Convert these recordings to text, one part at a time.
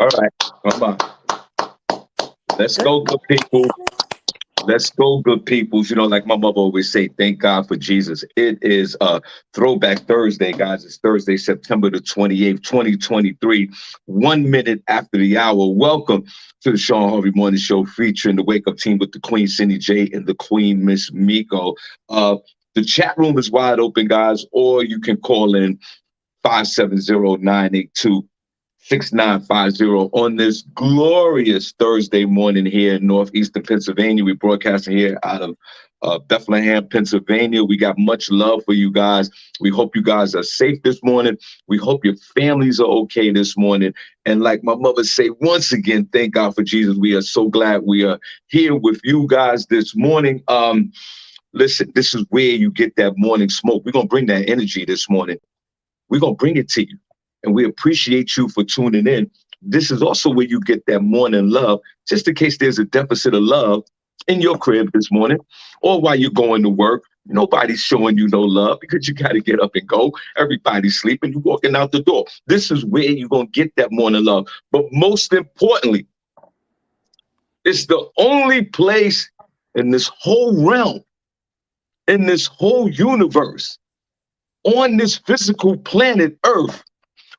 All right, come on. Let's Good go, good people. morning. Let's go, good peoples. You know, like my mother always say, thank God for Jesus. It is Throwback Thursday, guys. It's Thursday, September the 28th, 2023, 1 minute after the hour. Welcome to the Shawn Harvey Morning Show featuring the Wake Up Team with the Queen SennyJ and the Queen Miss Miko. Uh, the chat room is wide open, guys, or you can call in 570-982-6950 on this glorious Thursday morning here in northeastern Pennsylvania. We're broadcasting here out of Bethlehem, Pennsylvania. We got much love for you guys. We hope you guys are safe this morning. We hope your families are okay this morning. And like my mother say, once again, thank God for Jesus. We are so glad we are here with you guys this morning. Listen, this is where you get that morning smoke. We're going to bring that energy this morning. We're going to bring it to you. And we appreciate you for tuning in. This is also where you get that morning love, just in case there's a deficit of love in your crib this morning or while you're going to work. Nobody's showing you no love because you got to get up and go. Everybody's sleeping. You're walking out the door. This is where you're going to get that morning love. But most importantly, it's the only place in this whole realm, in this whole universe, on this physical planet Earth,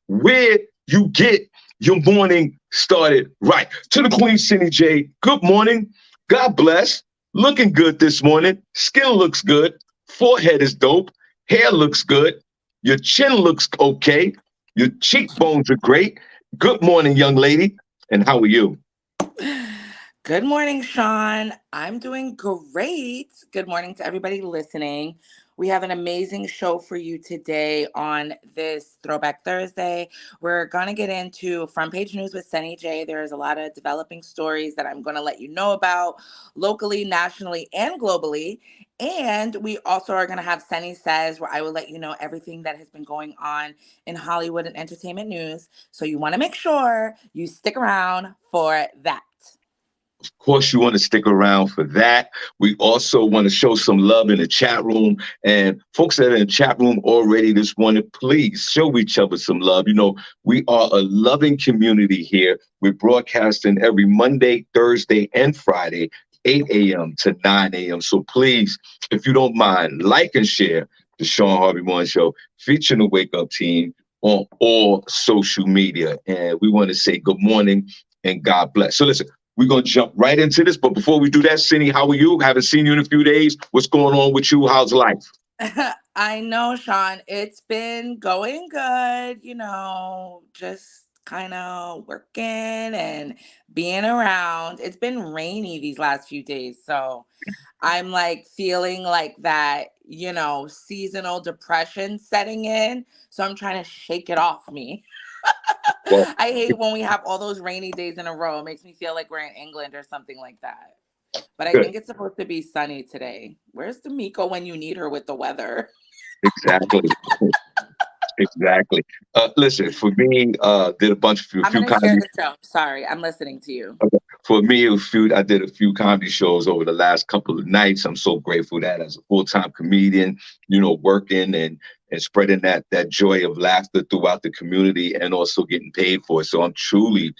where you get your morning started right. To the Queen SennyJ, good morning. God bless. Looking good this morning. Skin looks good. Forehead is dope. Hair looks good. Your chin looks okay. Your cheekbones are great. Good morning, young lady. And how are you? Good morning, Sean. I'm doing great. Good morning to everybody listening. We have an amazing show for you today on this Throwback Thursday. We're going to get into front page news with Senny J. There's a lot of developing stories that I'm going to let you know about locally, nationally, and globally. And we also are going to have Senny Says, where I will let you know everything that has been going on in Hollywood and entertainment news. So you want to make sure you stick around for that. Of course, you want to stick around for that. We also want to show some love in the chat room. And folks that are in the chat room already this morning, please show each other some love. You know, we are a loving community here. We're broadcasting every Monday, Thursday, and Friday, 8 a.m. to 9 a.m. So please, if you don't mind, like and share the Shawn Harvey Morning Show featuring the Wake Up Team on all social media. And we want to say good morning and God bless. So listen, we're going to jump right into this. But before we do that, Cindy, how are you? Haven't seen you in a few days. What's going on with you? How's life? I know, Sean. It's been going good, just kind of working and being around. It's been rainy these last few days. So I'm like feeling like that, seasonal depression setting in. So I'm trying to shake it off me. Well, I hate when we have all those rainy days in a row. It makes me feel like we're in England or something like that. But I good. think it's supposed to be sunny today. Where's the Miko when you need her with the weather? Exactly. Exactly. Listen, for me, did a bunch of I'm few gonna share comedy. the show. Sorry, I'm listening to you. For me, I did a few comedy shows over the last couple of nights. I'm so grateful that as a full-time comedian, working and spreading that joy of laughter throughout the community and also getting paid for it. So I'm truly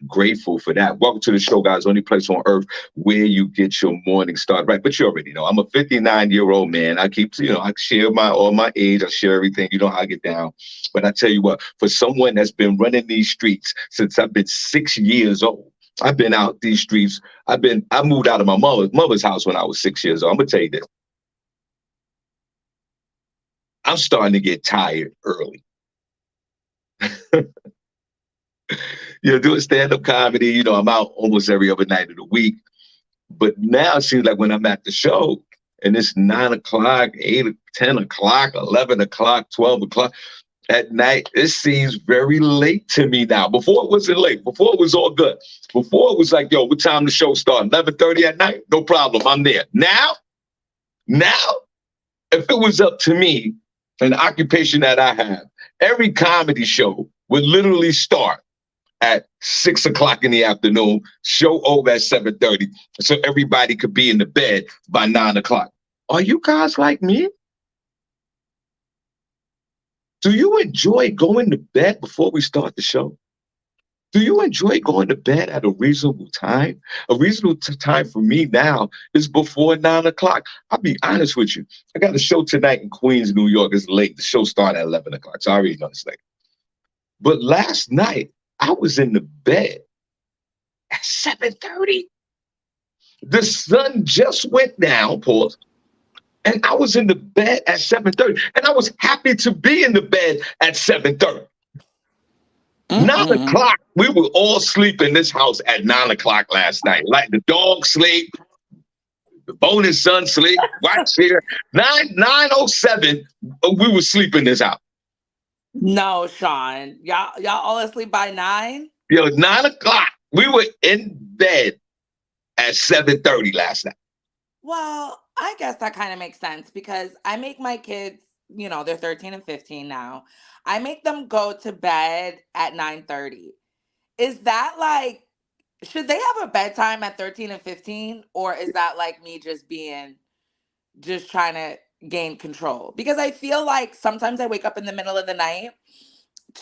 grateful for that. Welcome to the show, guys. Only place on earth where you get your morning start right. But you already know I'm a 59-year-old man. I keep, I share all my age. I share everything. You know how I get down. But I tell you what, for someone that's been running these streets since I've been 6 years old. I've been out these streets. I moved out of my mother's house when I was 6 years old. I'm gonna tell you this. I'm starting to get tired early. Doing stand-up comedy, I'm out almost every other night of the week. But now it seems like when I'm at the show and it's 9 o'clock, 8, 10 o'clock, 11 o'clock, 12 o'clock at night, it seems very late to me now. Before it wasn't late. Before it was all good. Before it was like, yo, what time the show start? 11:30 at night? No problem. I'm there. Now, if it was up to me, an occupation that I have, every comedy show would literally start at 6 o'clock in the afternoon, show over at 7:30, so everybody could be in the bed by 9 o'clock. Are you guys like me? Do you enjoy going to bed before we start the show? Do you enjoy going to bed at a reasonable time? A reasonable time for me now is before 9 o'clock. I'll be honest with you. I got a show tonight in Queens, New York. It's late. The show started at 11 o'clock. So I already know it's late. But last night, I was in the bed at 7:30. The sun just went down, pause, and I was in the bed at 7:30. And I was happy to be in the bed at 7:30. 9 o'clock, we were all asleep in this house at 9 o'clock last night. Like the dog sleep, the bonus son sleep, watch here. 9:07, we were sleeping this out. No, Shawn. Y'all all asleep by 9? Yo, 9 o'clock. We were in bed at 7:30 last night. Well, I guess that kind of makes sense because I make my kids, they're 13 and 15 now. I make them go to bed at 9:30. Is that like, should they have a bedtime at 13 and 15? Or is that like me just trying to gain control? Because I feel like sometimes I wake up in the middle of the night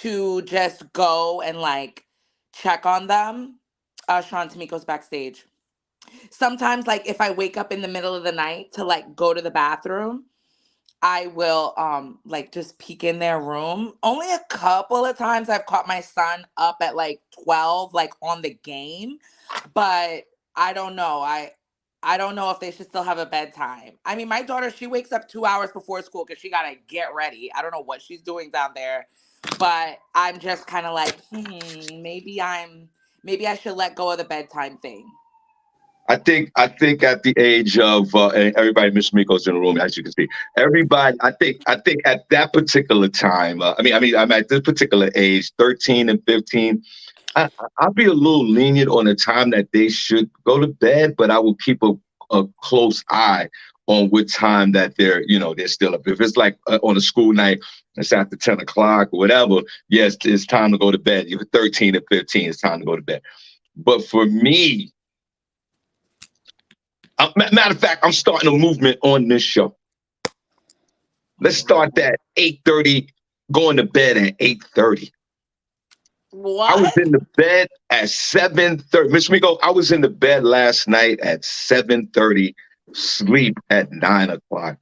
to just go and like check on them. Sean, Tamiko's backstage. Sometimes like if I wake up in the middle of the night to like go to the bathroom, I will like just peek in their room. Only a couple of times I've caught my son up at like 12 like on the game, but I don't know. I don't know if they should still have a bedtime. I mean, my daughter, she wakes up 2 hours before school cuz she got to get ready. I don't know what she's doing down there, but I'm just kind of like, maybe I should let go of the bedtime thing. I think at the age of and everybody, Miss Miko's in the room, as you can see. Everybody, I think at that particular time, I'm at this particular age, 13 and 15. I, I'll be a little lenient on the time that they should go to bed, but I will keep a close eye on what time that they're still up. If it's like on a school night, it's after 10 o'clock or whatever, yes, it's time to go to bed. You're 13 and 15, it's time to go to bed. But for me, matter of fact, I'm starting a movement on this show. Let's start that 8:30, going to bed at 8:30. I was What? in the bed at 7:30. Miss Miko, I was in the bed last night at 7:30, sleep at 9 o'clock.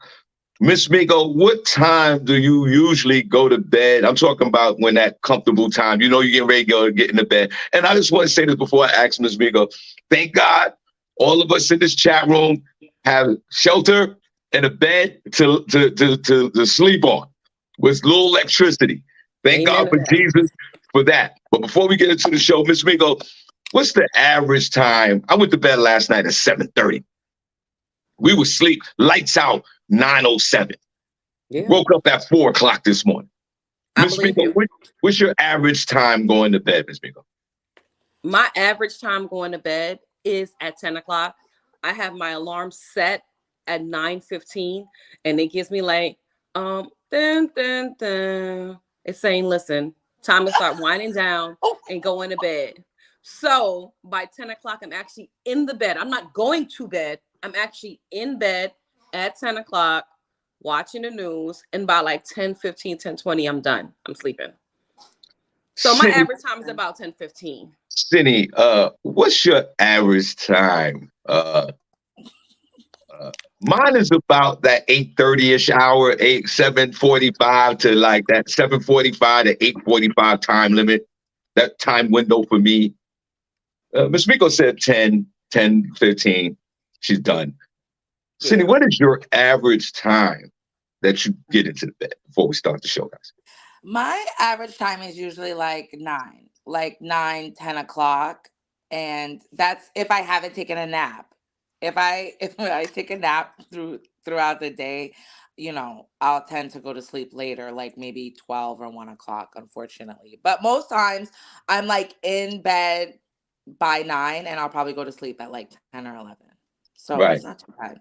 Miss Miko, what time do you usually go to bed? I'm talking about when that comfortable time. You get ready to get in the bed. And I just want to say this before I ask Miss Miko. Thank God all of us in this chat room have shelter and a bed to sleep on with little electricity. Thank Amen God to for that. Jesus for that. But before we get into the show, Miss Miko, what's the average time? I went to bed last night at 7:30. We were asleep, lights out, 9:07. Yeah, Woke up at 4 o'clock this morning. I Miss believe Miko, you. what's your average time going to bed, Miss Miko? My average time going to bed is at 10 o'clock. I have my alarm set at 9:15, and it gives me like dun, dun, dun. It's saying, listen, time to start winding down and going to bed. So by 10 o'clock, I'm actually in the bed. I'm not going to bed. I'm actually in bed at 10 o'clock watching the news. And by like 10:15, 10:20, I'm done. I'm sleeping. So my Cindy, average time is about 10:15. Cindy, what's your average time? Mine is about that 8:30-ish hour, 7:45 to like that 7:45 to 8:45 time limit. That time window for me. Miss Miko said 10:15. She's done. Cindy, Yeah. what is your average time that you get into the bed before we start the show, guys? My average time is usually like 9, 10 o'clock. And that's if I haven't taken a nap. If I take a nap throughout the day, I'll tend to go to sleep later, like maybe 12 or 1 o'clock, unfortunately. But most times I'm like in bed by 9 and I'll probably go to sleep at like 10 or 11. So Right. it's not too bad.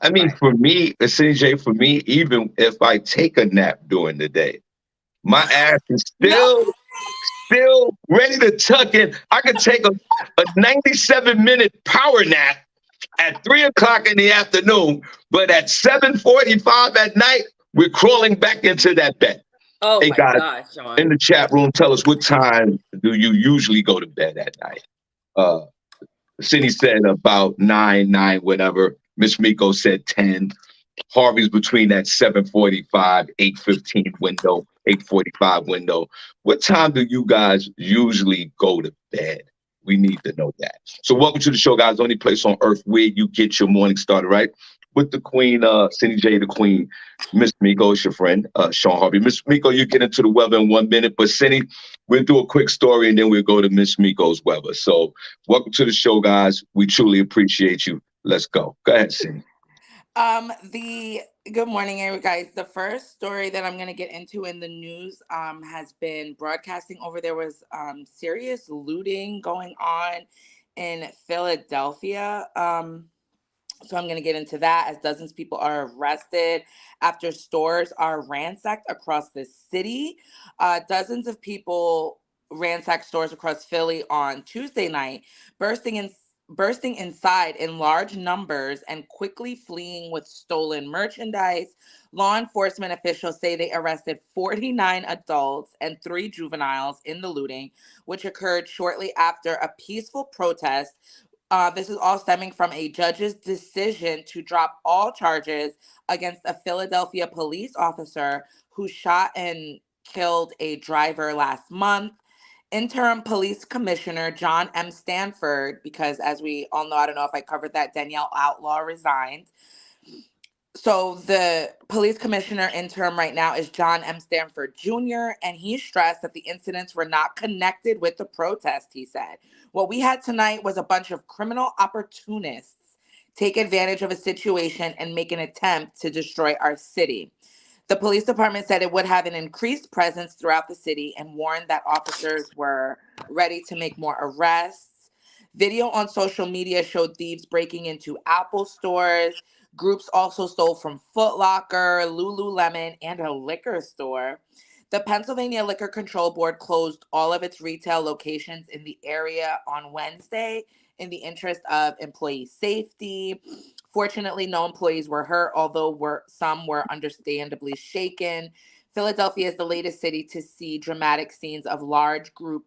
I mean, Right. for me, SennyJ, for me, even if I take a nap during the day, my ass is No. still ready to tuck in. I could take a 97-minute power nap at 3 o'clock in the afternoon, but at 7:45 at night, we're crawling back into that bed. Oh Hey my guys, gosh, in Sean. the chat room, tell us what time do you usually go to bed at night? Uh, Cindy said about 9, whatever. Miss Miko said 10. Harvey's between that 7:45, 8:15 window, 8:45 window. What time do you guys usually go to bed? We need to know that. So welcome to the show, guys. Only place on earth where you get your morning started, right? With the queen, SennyJ, the queen, Miss Miko is your friend, Shawn Harvey. Miss Miko, you get into the weather in 1 minute, but Cindy, we'll do a quick story and then we'll go to Miss Miko's weather. So welcome to the show, guys. We truly appreciate you. Let's go. Go ahead, Cindy. The Good morning, everybody, guys. The first story that I'm gonna get into in the news has been broadcasting over. There was serious looting going on in Philadelphia. So I'm going to get into that as dozens of people are arrested after stores are ransacked across the city. Dozens of people ransacked stores across Philly on Tuesday night, bursting in bursting inside in large numbers and quickly fleeing with stolen merchandise. Law enforcement officials say they arrested 49 adults and 3 juveniles in the looting, which occurred shortly after a peaceful protest. This is all stemming from a judge's decision to drop all charges against a Philadelphia police officer who shot and killed a driver last month. Interim Police Commissioner John M. Stanford, because as we all know, I don't know if I covered that, Danielle Outlaw resigned. So the police commissioner interim right now is John M. Stanford Jr., and he stressed that the incidents were not connected with the protest, he said. What we had tonight was a bunch of criminal opportunists take advantage of a situation and make an attempt to destroy our city. The police department said it would have an increased presence throughout the city and warned that officers were ready to make more arrests. Video on social media showed thieves breaking into Apple stores. Groups also stole from Foot Locker, Lululemon, and a liquor store. The Pennsylvania Liquor Control Board closed all of its retail locations in the area on Wednesday in the interest of employee safety. Fortunately, no employees were hurt, although some were understandably shaken. Philadelphia is the latest city to see dramatic scenes of large group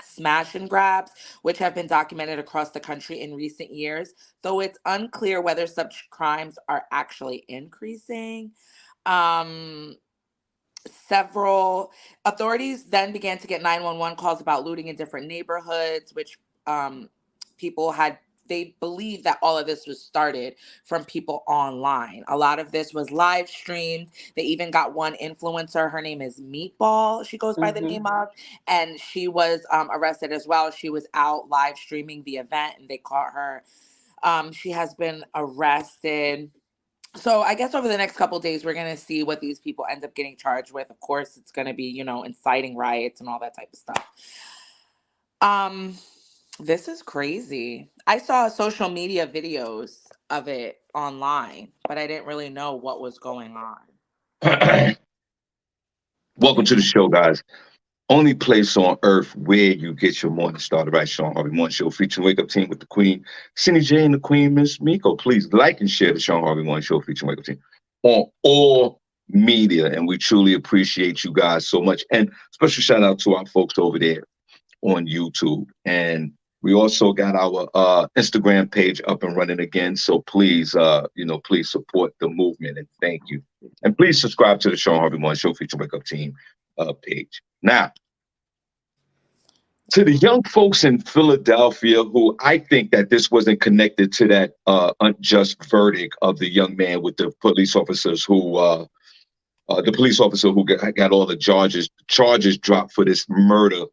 smash and grabs, which have been documented across the country in recent years, though it's unclear whether such crimes are actually increasing. Um, Several authorities then began to get 911 calls about looting in different neighborhoods, which um, people had. They believe that all of this was started from people online. A lot of this was live streamed. They even got one influencer. Her name is Meatball. She goes by the Mm-hmm. name of, and she was arrested as well. She was out live streaming the event, and they caught her. She has been arrested. So I guess over the next couple of days, we're gonna see what these people end up getting charged with. Of course, it's gonna be, inciting riots and all that type of stuff. Um, this is crazy. I saw social media videos of it online, but I didn't really know what was going on. Welcome to the show, guys. Only place on earth where you get your morning started, right? Shawn Harvey Morning Show featuring Wake Up Team with the Queen, Cindy J and the Queen, Miss Miko. Please like and share the Shawn Harvey Morning Show featuring Wake Up Team on all media. And we truly appreciate you guys so much. And special shout out to our folks over there on YouTube. And we also got our Instagram page up and running again. So please, please support the movement and thank you. And please subscribe to the Shawn Harvey Morning Show featuring Wake Up Team page. Now, to the young folks in Philadelphia who I think that this wasn't connected to that unjust verdict of the young man with the police officers who got all the charges dropped for this murder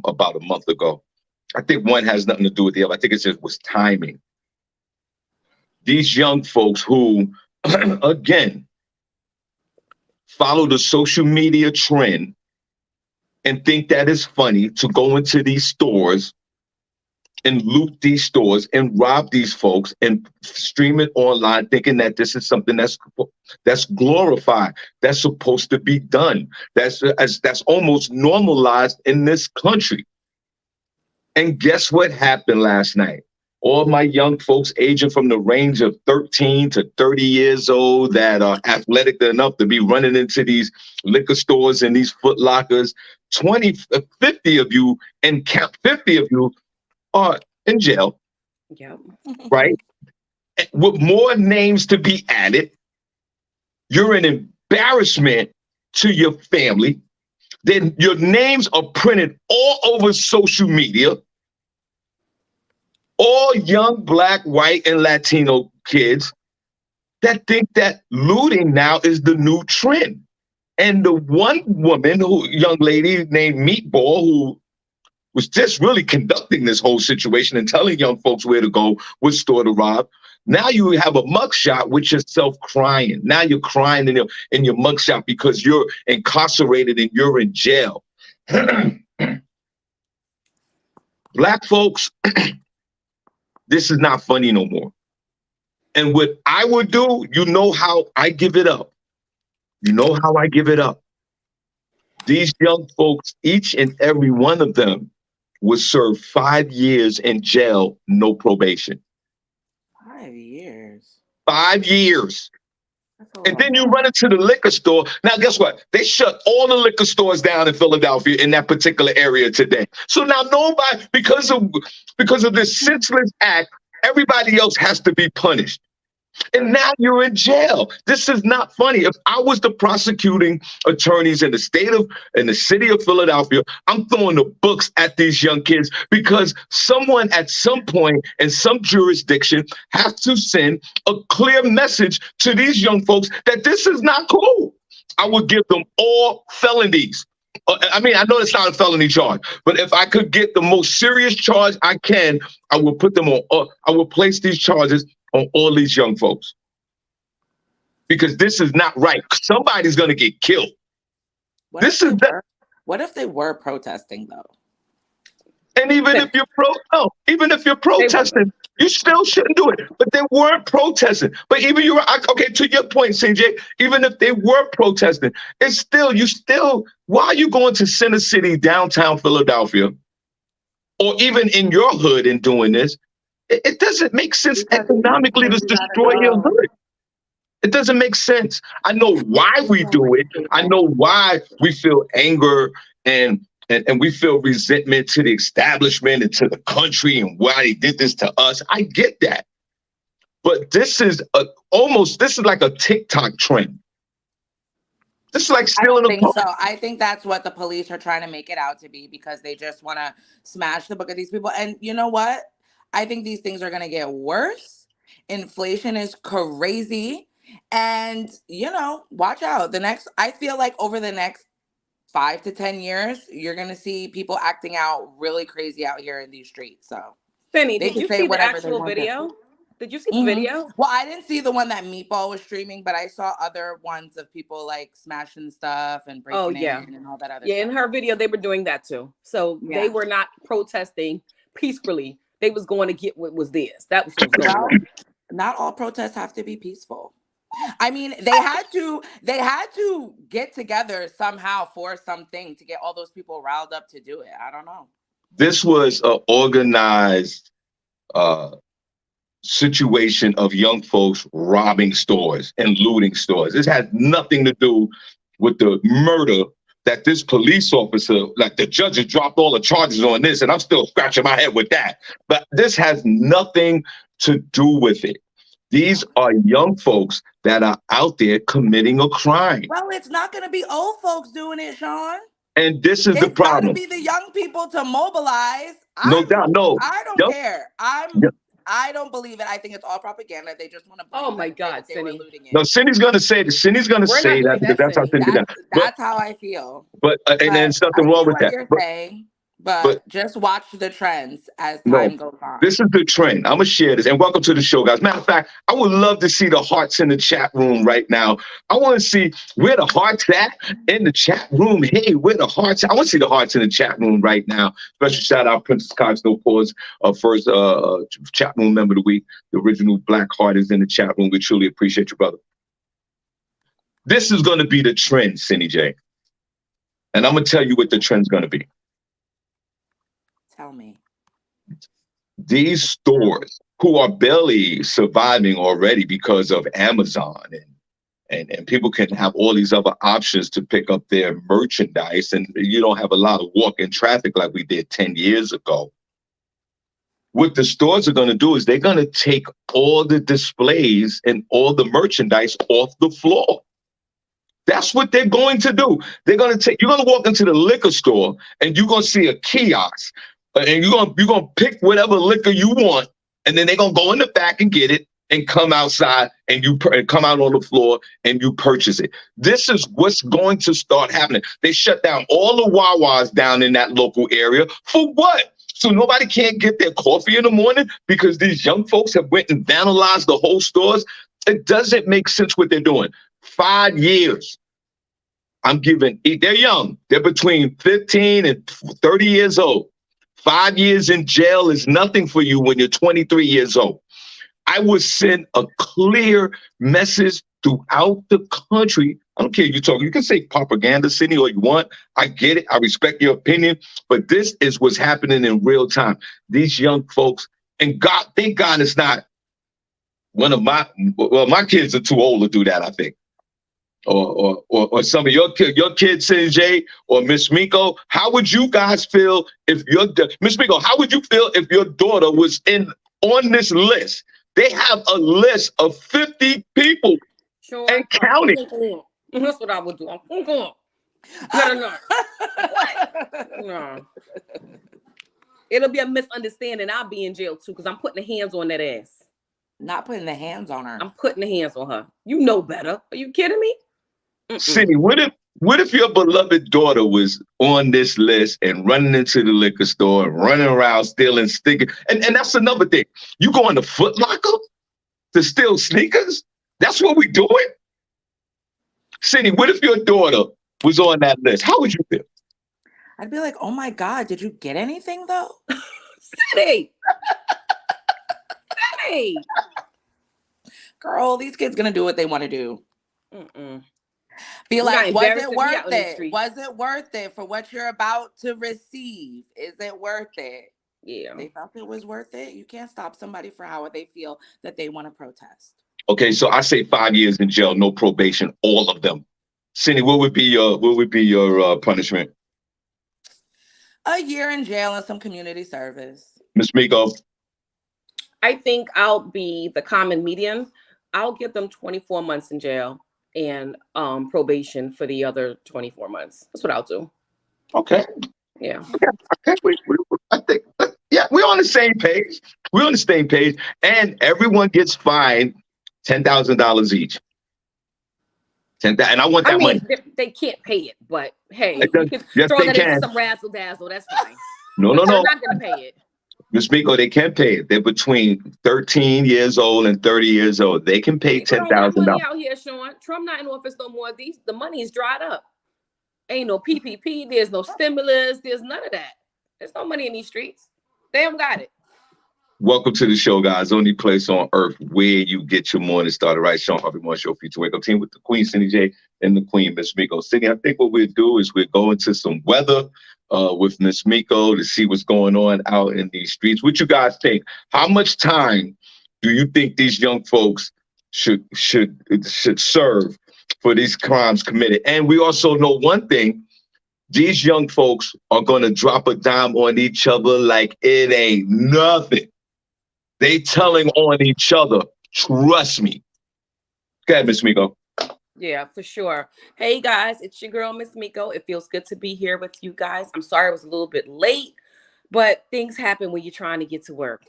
about a month ago. I think one has nothing to do with the other. I think it just was timing. These young folks who, again, follow the social media trend and think that it's funny to go into these stores and loot these stores and rob these folks and stream it online, thinking that this is something that's glorified, that's supposed to be done, that's almost normalized in this country. And guess what happened last night? all my young folks aging from the range of 13 to 30 years old that are athletic enough to be running into these liquor stores and these Foot Lockers. 20, 50 of you, and count 50 of you are in jail, Yep. right? With more names to be added. You're an embarrassment to your family. Then your names are printed all over social media. All young Black, white, and Latino kids that think that looting now is the new trend. And the one woman, young lady named Meatball, who was just really conducting this whole situation and telling young folks where to go, what store to rob. Now you have a mugshot with yourself crying. Now you're crying in your mugshot because you're incarcerated and you're in jail. Black folks, this is not funny no more. And what I would do, you know how I give it up. You know how I give it up. These young folks, each and every one of them, would serve 5 years in jail, no probation. 5 years. 5 years. And then you Time. run into the liquor store. Now, guess what? They shut all the liquor stores down in Philadelphia in that particular area today. So now nobody, because of this senseless act, everybody else has to be punished. And now you're in jail. This is not funny. If I was the prosecuting attorneys in the city of Philadelphia, I'm throwing the books at these young kids because someone at some point in some jurisdiction has to send a clear message to these young folks that this is not cool. I would give them all felonies. I mean, I know it's not a felony charge, but if I could get the most serious charge I can, I will put them on. I will place these charges on all these young folks, because this is not right. Somebody's going to get killed. What if they were protesting though? And even if you're protesting, you still shouldn't do it. But they weren't protesting. But even okay, to your point, CJ, even if they were protesting, why are you going to Center City, downtown Philadelphia, or even in your hood and doing this? It doesn't make sense economically to destroy your hood. It doesn't make sense. I know why we do it. I know why we feel anger and we feel resentment to the establishment and to the country and why they did this to us. I get that. But this is like a TikTok trend. This is like stealing a car. So I think that's what the police are trying to make it out to be, because they just want to smash the book of these people. And you know what? I think these things are going to get worse. Inflation is crazy. And, watch out. I feel like over the next 5 to 10 years, you're going to see people acting out really crazy out here in these streets. So, Senny, did you see the actual video? Did you see the video? Well, I didn't see the one that Meatball was streaming, but I saw other ones of people like smashing stuff and breaking in and all that other stuff. Yeah, in her video, they were doing that too. So they were not protesting peacefully. They was going to get what was theirs. That was what was going on. Not all protests have to be peaceful. I mean, they had to get together somehow for something to get all those people riled up to do it. I don't know. This was an organized situation of young folks robbing stores and looting stores. This had nothing to do with the murder that this police officer, like the judges dropped all the charges on this, and I'm still scratching my head with that. But this has nothing to do with it. These are young folks that are out there committing a crime. Well, it's not going to be old folks doing it, Shawn. And this is the problem. It's got to be the young people to mobilize. No doubt, no. I don't care. I don't believe it. I think it's all propaganda. They just want to. Oh my God, Senny. No, Cindy's going to say that. Cindy's going to say that because that's how Cindy does. That's how I feel. But and there's nothing wrong with that. You're saying, but just watch the trends as time goes on. This is the trend. I'm going to share this. And welcome to the show, guys. Matter of fact, I would love to see the hearts in the chat room right now. I want to see where the hearts at in the chat room. Hey, where the hearts at? I want to see the hearts in the chat room right now. Special shout out, Princess Cox, no pause, first chat room member of the week. The original Black Heart is in the chat room. We truly appreciate you, brother. This is going to be the trend, SennyJ. And I'm going to tell you what the trend's going to be. Tell me. these stores who are barely surviving already because of Amazon and people can have all these other options to pick up their merchandise, and you don't have a lot of walk-in traffic like we did 10 years ago. What the stores are going to do is they're going to take all the displays and all the merchandise off the floor. That's what they're going to do. You're going to walk into the liquor store and you're going to see a kiosk and you're going to pick whatever liquor you want. And then they're going to go in the back and get it and come outside and come out on the floor and you purchase it. This is what's going to start happening. They shut down all the Wawas down in that local area. For what? So nobody can't get their coffee in the morning because these young folks have went and vandalized the whole stores. It doesn't make sense what they're doing. 5 years. They're young. They're between 15 and 30 years old. 5 years in jail is nothing for you when you're 23 years old. I would send a clear message throughout the country. I don't care you can say propaganda, Cindy, all you want. I get it. I respect your opinion. But this is what's happening in real time. These young folks, and God, thank God it's not my kids are too old to do that, I think. Or some of your kids, SennyJ or Miss Miko, how would you guys feel if Miss Miko, how would you feel if your daughter was on this list? They have a list of 50 people and counting. That's what I would do. I'm going. No. It'll be a misunderstanding. I'll be in jail too because I'm putting the hands on that ass. Not putting the hands on her. I'm putting the hands on her. You know better. Are you kidding me? Cindy, what if your beloved daughter was on this list and running into the liquor store and running around stealing stickers? And that's another thing. You go into Foot Locker to steal sneakers? That's what we're doing? Cindy, what if your daughter was on that list? How would you feel? I'd be like, oh my God, did you get anything though? Cindy! Cindy! Girl, these kids gonna do what they want to do. Be like, was it worth it? Was it worth it for what you're about to receive? Is it worth it? Yeah. They felt it was worth it. You can't stop somebody for how they feel that they want to protest. Okay, so I say 5 years in jail, no probation, all of them. Cindy, what would be your punishment? A year in jail and some community service. Ms. Miko? I think I'll be the common median. I'll give them 24 months in jail and probation for the other 24 months. That's what I'll do. Okay. Yeah. Okay. I think, yeah, we're on the same page. We're on the same page. And everyone gets fined $10,000 each. And I want that money. They can't pay it, but hey, yes, throw that can. into some razzle dazzle. That's fine. No. They're not going to pay it. Ms. Miko, they can pay it. They're between 13 years old and 30 years old. They can pay $10,000. Money out here, Shawn. Trump not in office no more. The money is dried up. Ain't no PPP. There's no stimulus. There's none of that. There's no money in these streets. They don't got it. Welcome to the show, guys. Only place on earth where you get your morning started. Right, Shawn Harvey, Morning Show Future Wake Up Team with the Queen, SennyJ, and the Queen, Miss Miko. Cindy, I think what we'll do is we'll go into some weather with Miss Miko to see what's going on out in these streets. What you guys think? How much time do you think these young folks should serve for these crimes committed? And we also know one thing. These young folks are going to drop a dime on each other like it ain't nothing. They telling on each other. Trust me. Go ahead, Miss Miko. Yeah, for sure. Hey, guys, it's your girl, Miss Miko. It feels good to be here with you guys. I'm sorry I was a little bit late, but things happen when you're trying to get to work.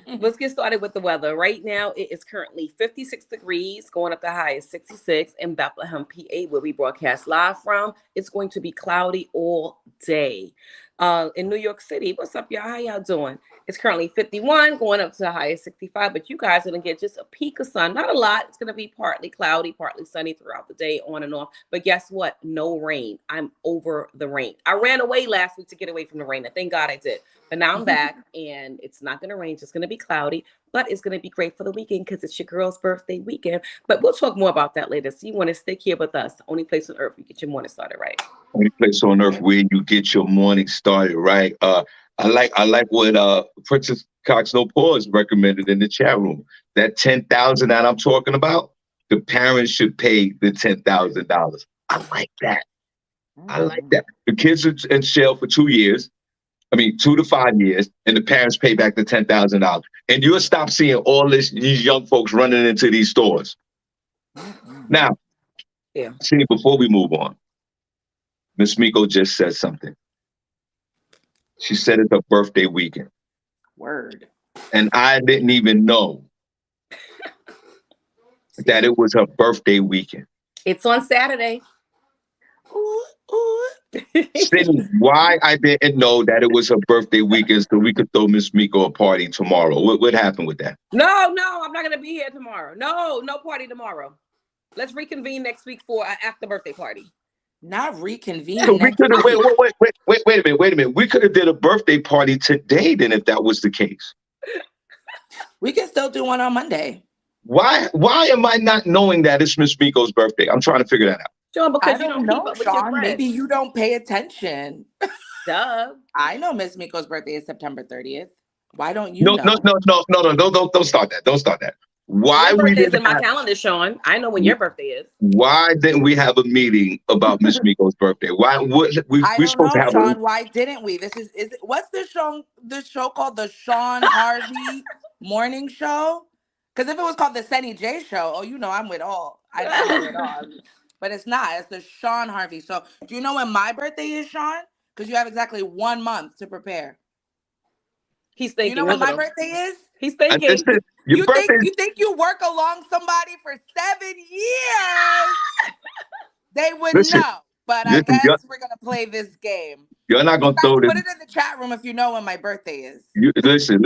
Let's get started with the weather. Right now, it is currently 56 degrees, going up the high is 66 in Bethlehem, PA, where we broadcast live from. It's going to be cloudy all day. In New York City, what's up, y'all? How y'all doing? It's currently 51, going up to the high of 65, but you guys are going to get just a peak of sun. Not a lot. It's going to be partly cloudy, partly sunny throughout the day, on and off. But guess what? No rain. I'm over the rain. I ran away last week to get away from the rain. And thank God I did. But now I'm back, and it's not going to rain. It's just going to be cloudy, but it's going to be great for the weekend because it's your girl's birthday weekend. But we'll talk more about that later. So you want to stick here with us. The only place on earth you get your morning started right. Only place on earth where you get your morning started right. I like what Princess Cox No Pause recommended in the chat room. That 10,000 that I'm talking about, the parents should pay the $10,000. I like that. I like that. The kids are in jail for 2 years. I mean, 2 to 5 years, and the parents pay back the $10,000. And you'll stop seeing all these young folks running into these stores. Now, Yeah. see, before we move on, Miss Miko just said something. She said it's her birthday weekend. Word. And I didn't even know that it was her birthday weekend. It's on Saturday. Ooh, ooh. Cindy, why I didn't know that it was her birthday weekend so we could throw Miss Miko a party tomorrow. What happened with that? No, I'm not gonna be here tomorrow. No party tomorrow. Let's reconvene next week for an after birthday party. Not reconvene. So we could have week. wait a minute. We could have did a birthday party today then if that was the case. We can still do one on Monday. Why am I not knowing that it's Miss Miko's birthday? I'm trying to figure that out. Sean, because you don't don't keep know, up with Sean. your friends. Maybe you don't pay attention. Duh. I know Miss Miko's birthday is September 30th. Why don't you know? No, don't start that. Don't start that. Why your we birthday's didn't in my have, calendar, Sean. I know when your birthday is. why didn't we have a meeting about Miss Miko's birthday? Why would we I don't supposed know, to have Sean. Why didn't we? This is what's the show called? The Shawn Harvey Morning Show? Because if it was called the SennyJ Show, oh, you know I'm with all. I know it all. But it's not. It's the Shawn Harvey. So do you know when my birthday is, Sean? Because you have exactly 1 month to prepare. He's thinking. You know when my birthday is? He's thinking. Your birthday. You think you work along somebody for 7 years? They would know. But I guess we're gonna play this game. You're not gonna throw this. Put it in the chat room if you know when my birthday is. Listen.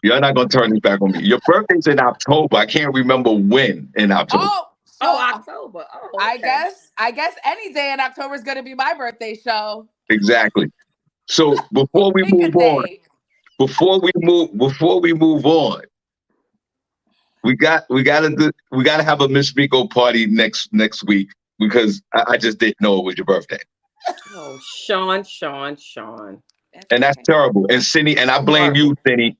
You're not gonna turn this back on me. Your birthday's in October. I can't remember when in October. October. Oh, okay. I guess any day in October is gonna be my birthday show. Exactly. So before we move on, we gotta have a Miss Miko party next week because I just didn't know it was your birthday. Oh, Sean. And that's terrible. And Cindy, and I blame you, Cindy.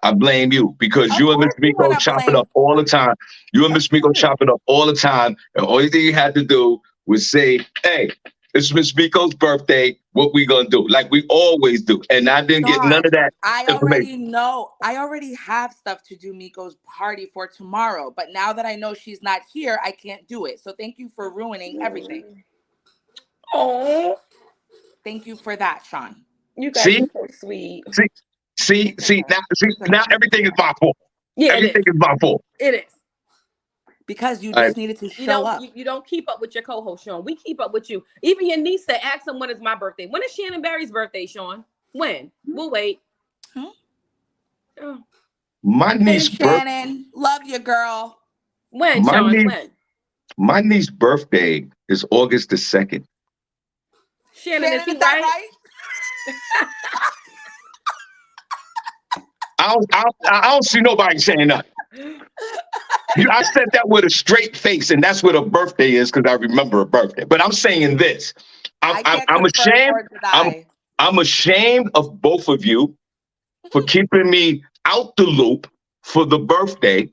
I blame you because you and Miss Miko chop it up all the time. You and Miss Miko chop it up all the time. And the only thing you had to do was say, hey, it's Miss Miko's birthday. What we gonna do? Like we always do. And I didn't get none of that. I already know. I already have stuff to do Miko's party for tomorrow. But now that I know she's not here, I can't do it. So thank you for ruining everything. Oh. Thank you for that, Sean. You guys are so sweet. Now everything is my fault. Yeah, everything is my fault. It is. Because you just needed to show up. You don't keep up with your co-host, Sean. We keep up with you. Even your niece said, ask him when is my birthday. When is Shannon Barry's birthday, Sean? When? We'll wait. Oh. My niece, Shannon, love you, girl. When, Sean? When? My niece's birthday is August the 2nd. Shannon, is that right? I don't see nobody saying nothing. I said that with a straight face, and that's what a birthday is because I remember a birthday. But I'm saying this: I'm ashamed. I'm ashamed of both of you for keeping me out the loop for the birthday.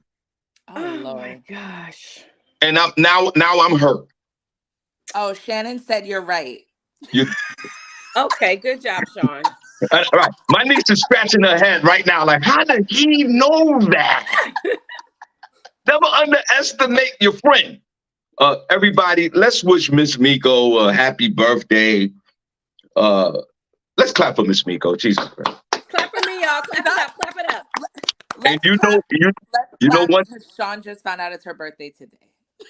Oh my gosh! And now I'm hurt. Oh, Shannon said you're right. Okay, good job, Sean. All right, my niece is scratching her head right now, like, how did he know that? Never underestimate your friend. Everybody, let's wish Miss Miko a happy birthday. Let's clap for Miss Miko. Jesus Christ. Clap for me, y'all. Clap it up. And you know what? Sean just found out it's her birthday today.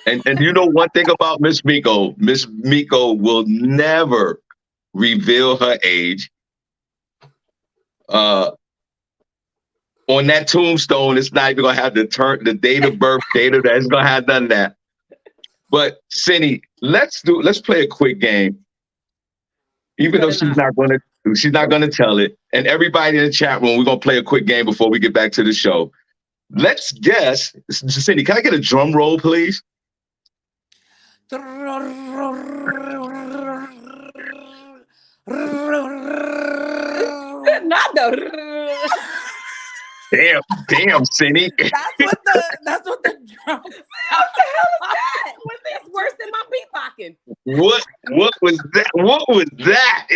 And you know one thing about Miss Miko? Miss Miko will never reveal her age. On that tombstone, it's not even gonna have the date of birth, data that. It's gonna have none of that. But Cindy, let's play a quick game. Even though she's not gonna tell it. And everybody in the chat room, we're gonna play a quick game before we get back to the show. Let's guess. Cindy, can I get a drum roll, please? Not the. Damn, Cindy. That's what the drum. What the hell is that? That's worse than my beatboxing. What was that? What was that?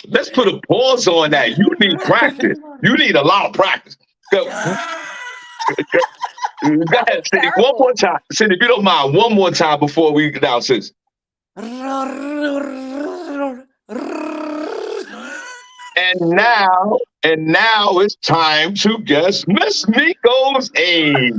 Let's put a pause on that. You need practice. You need a lot of practice. Go ahead, Cindy. One more time. Cindy, if you don't mind, one more time before we announce this. And now it's time to guess Miss Miko's age.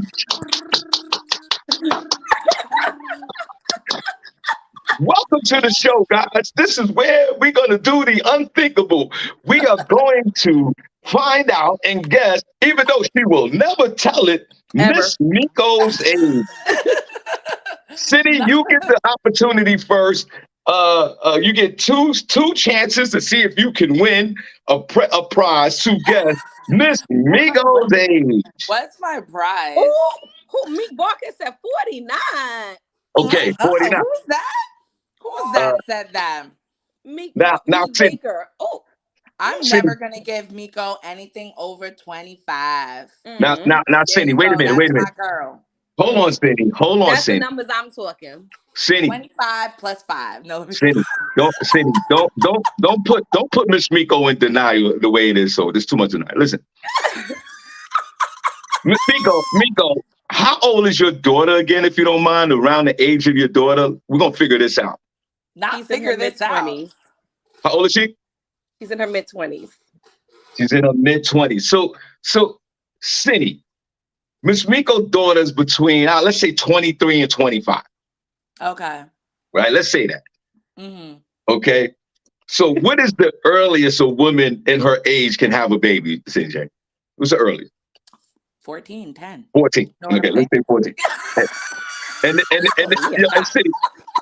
Welcome to the show, guys. This is where we're going to do the unthinkable. We are going to find out and guess, even though she will never tell it, Miss Miko's age. Cindy, you get the opportunity first. You get two chances to see if you can win a prize to guess Miss Miko's age. What's my prize? Who Meek Barker said 49. Okay, 49. Who's that? Who's that said that? Meek Now, Cindy. Baker. Oh, I'm never gonna give Miko anything over 25. Now, Cindy, wait a minute. My girl. Hold on, Cindy. That's Cindy. the numbers I'm talking. Cindy. 25 plus 5. No, Cindy, don't put Miss Miko in denial the way it is. So there's too much denial. Listen, Miss Miko, how old is your daughter again? If you don't mind, around the age of your daughter, we're gonna figure this out. Figure this out. How old is she? She's in her mid-20s. She's in her mid-20s. So, Cindy, Miss Miko's daughter's between, let's say 23 and 25. Okay. Right? Let's say that. Mm-hmm. Okay. So what is the earliest a woman in her age can have a baby, SennyJ? What's the earliest? 14, 10. 14. No, Okay, let's say 14. and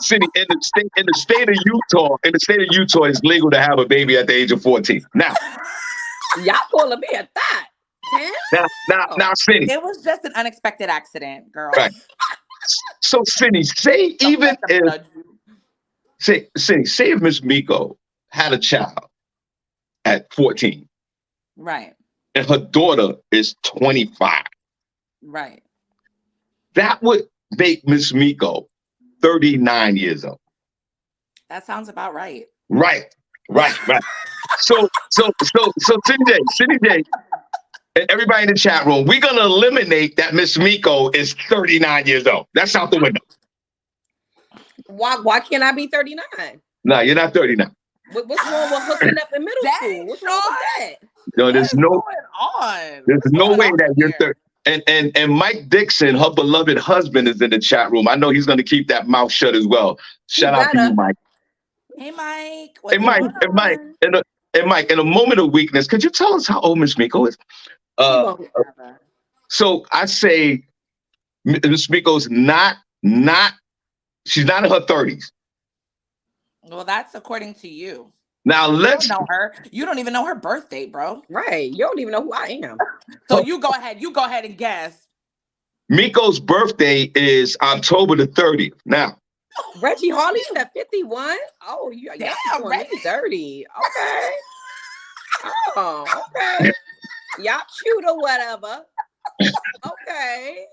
Cindy, in the state of Utah, it's legal to have a baby at the age of 14. Now, y'all calling me a thought. 10? Now, Cindy. It was just an unexpected accident, girl. Right. So, Cindy, say if Miss Miko had a child at 14. Right. And her daughter is 25. Right. That would make Miss Miko 39 years old. That sounds about right. Right. So, SennyJ, and everybody in the chat room, we're going to eliminate that Miss Miko is 39 years old. That's out the window. Why can't I be 39? No, you're not 39. What's wrong with hooking up in middle school? What's wrong with that? No, there's no way that you're 30. And Mike Dixon, her beloved husband, is in the chat room. I know he's going to keep that mouth shut as well. Shout out to you, Mike. Hey, Mike. Mike, in a moment of weakness, could you tell us how old Miss Miko is? So I say Miss Miko's not she's not in her 30s. Well, that's according to you. Now let's know her. You don't even know her birth date, bro. Right. You don't even know who I am. So you go ahead and guess. Miko's birthday is October the 30th. Now, Reggie Harley's at 51. Oh, damn, Reggie 30. Okay. Oh, okay. Y'all cute or whatever. Okay.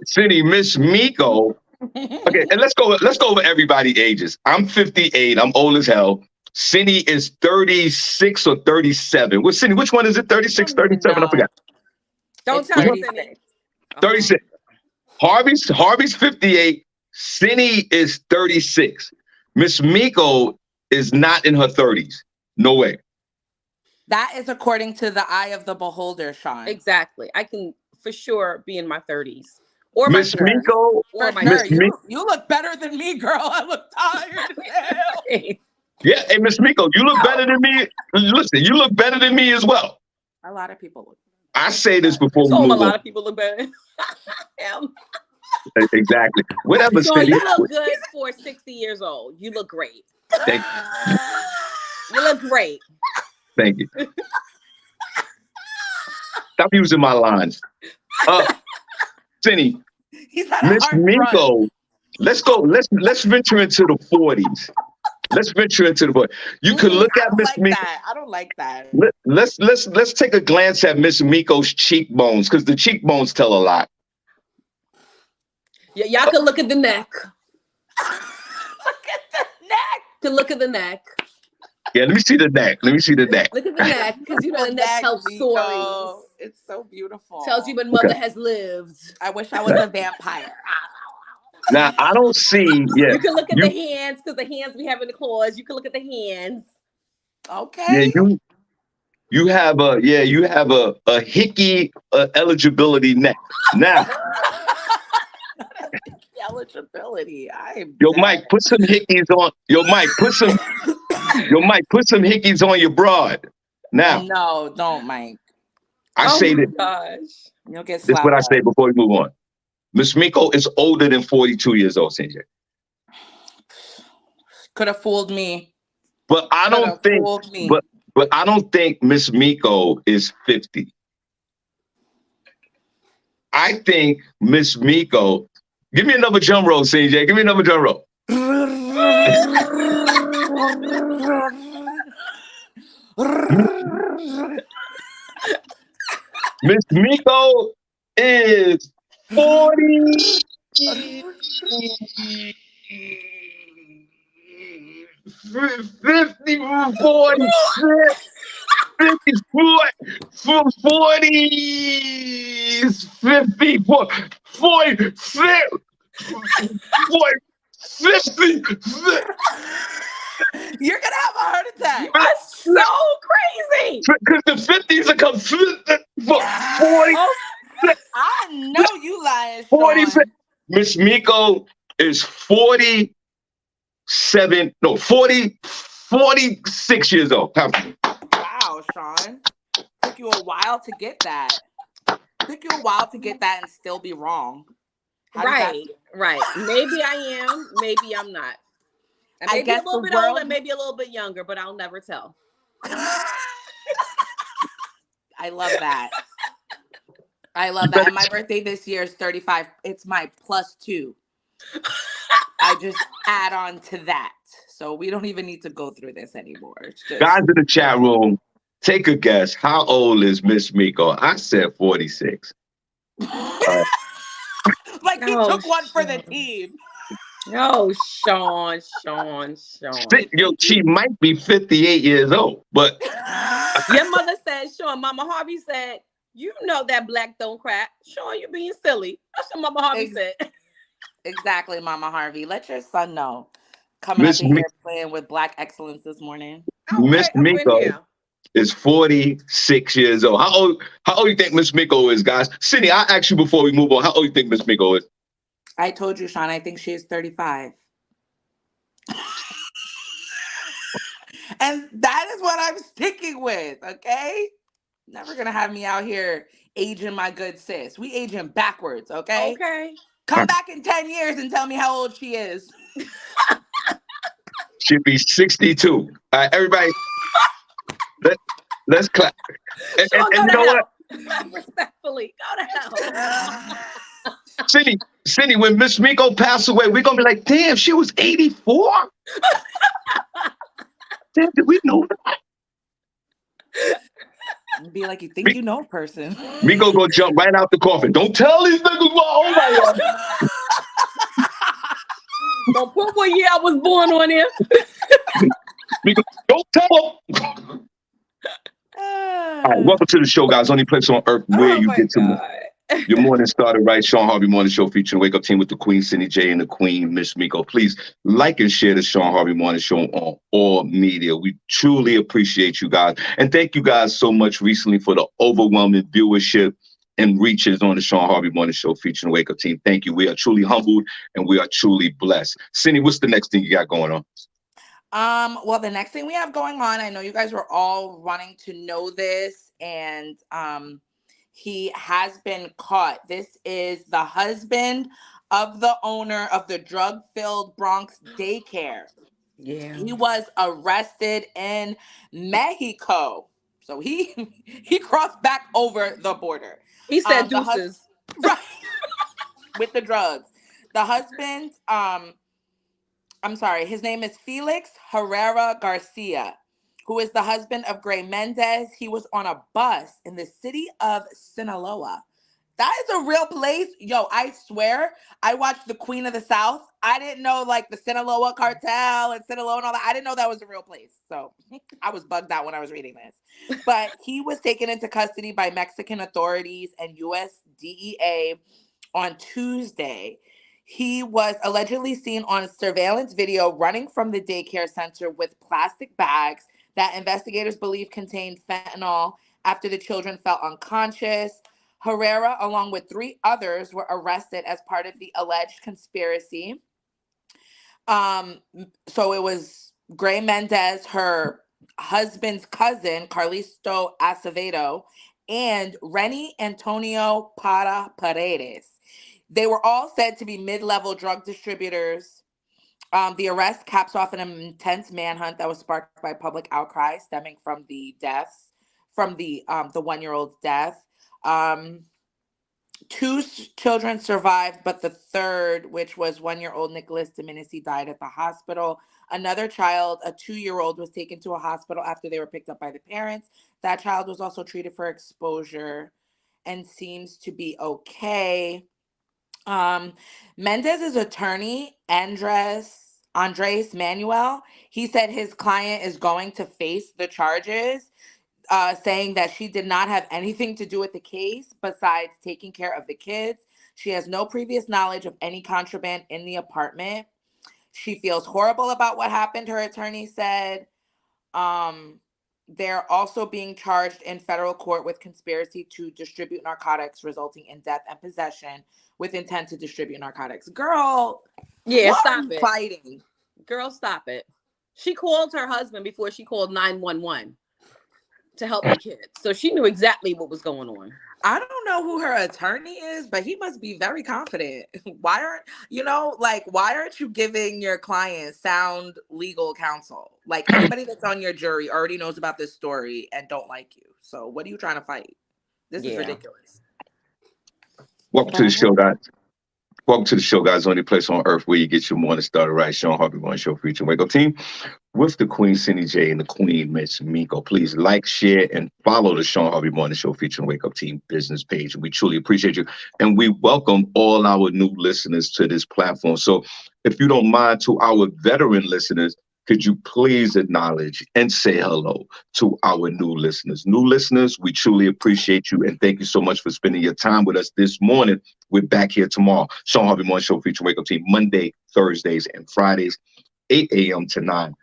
Cindy, Miss Miko. Okay, and let's go over everybody's ages. I'm 58. I'm old as hell. Cindy is 36 or 37. Well, Cindy, which one is it? 36, 37? I forgot. Don't tell me, Cindy. 36. Harvey's 58. Cindy is 36. Miss Miko is not in her 30s. No way. That is according to the eye of the beholder, Shawn. Exactly. I can for sure be in my 30s. Or Miss Miko. Or my sure. You look better than me, girl. I look tired as hell. Yeah, hey, Miss Miko, you look better than me. Listen, you look better than me as well. A lot of people look. I say this before we move on. A lot of people look better than him. Exactly. Whatever. So you look good for 60 years old. You look great. Thank you. You look great. Thank you. Stop using my lines. Cindy, Miss Miko, let's go. Let's venture into the 40s. Let's venture into the void. You can look I at don't Miss like Miko. that. I don't like that. Let's take a glance at Miss Miko's cheekbones, because the cheekbones tell a lot. Yeah, y'all can look at the neck. Look at the neck. Can look at the neck. Yeah, let me see the neck. Let me see the neck. Look at the neck, because you know the neck tells Miko. stories. It's so beautiful. Tells you when mother has lived. I wish I was a vampire. Now I don't see. Yeah, You can look at the hands, because the hands we have in the claws. You can look at the hands. Okay. Yeah, you have a hickey eligibility neck. Now, Eligibility. yo, Mike, put some hickeys on. Mike, put some hickeys on your broad. Now, no, don't, Mike. I say that. Gosh, You'll get This is slapped. what I say before we move on. Miss Miko is older than 42 years old, SennyJ. Could have fooled me. But I don't think. But I don't think Miss Miko is 50. I think Miss Miko. Give me another drum roll, SennyJ. Give me another drum roll. Miss Miko is 40. 50, 40, 54, 40, 54, 40, 50. You're gonna have a heart attack. that's so crazy. Because the 50s are come 40. I know you lying, 40. Shawn. Miss Miko is 46 years old. Wow, Shawn. Took you a while to get that. And still be wrong. Right. Maybe I am. Maybe I'm not. I may be a little bit older, maybe a little bit younger, but I'll never tell. I love that. And my birthday this year is 35. It's my +2. I just add on to that. So we don't even need to go through this anymore. It's just... Guys in the chat room, take a guess. How old is Miss Miko? I said 46. Like he took one for the team. Oh, Shawn. Yo, she might be 58 years old, but your mother said, Shawn, Mama Harvey said, you know that black don't crack. Shawn, you being silly. That's what Mama Harvey said. Exactly, Mama Harvey. Let your son know. Coming up in here playing with black excellence this morning. Miss Miko is 46 years old. How old do you think Miss Miko is, guys? Cindy, I'll ask you before we move on. How old do you think Miss Miko is? I told you, Shawn, I think she is 35. And that is what I'm sticking with, okay? Never gonna have me out here aging my good sis. We aging backwards, okay? Okay. Come back in 10 years and tell me how old she is. She'll be 62. All right, everybody, let's clap. And you know what? Respectfully, go to hell. Cindy, when Miss Miko passed away, we're going to be like, damn, she was 84? Damn, did we know that? Be like, you think you know a person. Miko gonna jump right out the coffin. Don't tell these niggas what old I am. Don't put what year I was born on here. Miko, don't tell them. All right, welcome to the show, guys. Only place on earth where you get to your morning started right. Shawn Harvey Morning Show featuring Wake Up Team with the Queen, SennyJ, and the Queen, Miss Miko. Please like and share the Shawn Harvey Morning Show on all media. We truly appreciate you guys. And thank you guys so much recently for the overwhelming viewership and reaches on the Shawn Harvey Morning Show featuring Wake Up Team. Thank you. We are truly humbled and we are truly blessed. Cindy, what's the next thing you got going on? Well, the next thing we have going on, I know you guys were all wanting to know this, and he has been caught. This is the husband of the owner of the drug-filled Bronx daycare. Yeah. He was arrested in Mexico. So he crossed back over the border. He said deuces. Right. With the drugs. The husband I'm sorry, his name is Felix Herrera Garcia, who is the husband of Gray Mendez. He was on a bus in the city of Sinaloa. That is a real place. Yo, I swear, I watched The Queen of the South. I didn't know like the Sinaloa cartel and Sinaloa and all that. I didn't know that was a real place. So I was bugged out when I was reading this. But he was taken into custody by Mexican authorities and US DEA on Tuesday. He was allegedly seen on surveillance video running from the daycare center with plastic bags that investigators believe contained fentanyl after the children fell unconscious. Herrera, along with 3 others, were arrested as part of the alleged conspiracy. So it was Gray Mendez, her husband's cousin, Carlisto Acevedo, and Renny Antonio Para Paredes. They were all said to be mid-level drug distributors. The arrest caps off an intense manhunt that was sparked by public outcry stemming from the deaths, from the 1-year-old's death. 2 children survived, but the third, which was 1-year-old Nicholas Dominici, died at the hospital. Another child, a 2-year-old, was taken to a hospital after they were picked up by the parents. That child was also treated for exposure and seems to be okay. Mendez's attorney, Andres Manuel, he said his client is going to face the charges, saying that she did not have anything to do with the case besides taking care of the kids. She has no previous knowledge of any contraband in the apartment. She feels horrible about what happened, her attorney said. They're also being charged in federal court with conspiracy to distribute narcotics, resulting in death and possession with intent to distribute narcotics. Girl, yeah, what stop are you it. fighting? Girl, stop it. She called her husband before she called 911 to help the kids. So she knew exactly what was going on. I don't know who her attorney is, but he must be very confident. Why aren't you giving your client sound legal counsel? Like, anybody that's on your jury already knows about this story and don't like you. So what are you trying to fight? This is ridiculous. Welcome to the show, guys. Welcome to the show, guys. Only place on earth where you get your morning started right. Shawn Harvey, Morning Show for your wake up team with the Queen SennyJ and the Queen Miss Miko. Please like, share, and follow the Shawn Harvey Morning Show featuring Wake Up Team business page. We truly appreciate you, and we welcome all our new listeners to this platform. So, if you don't mind, to our veteran listeners, could you please acknowledge and say hello to our new listeners? New listeners, we truly appreciate you, and thank you so much for spending your time with us this morning. We're back here tomorrow. Shawn Harvey Morning Show featuring Wake Up Team Monday, Thursdays, and Fridays, 8 a.m. to 9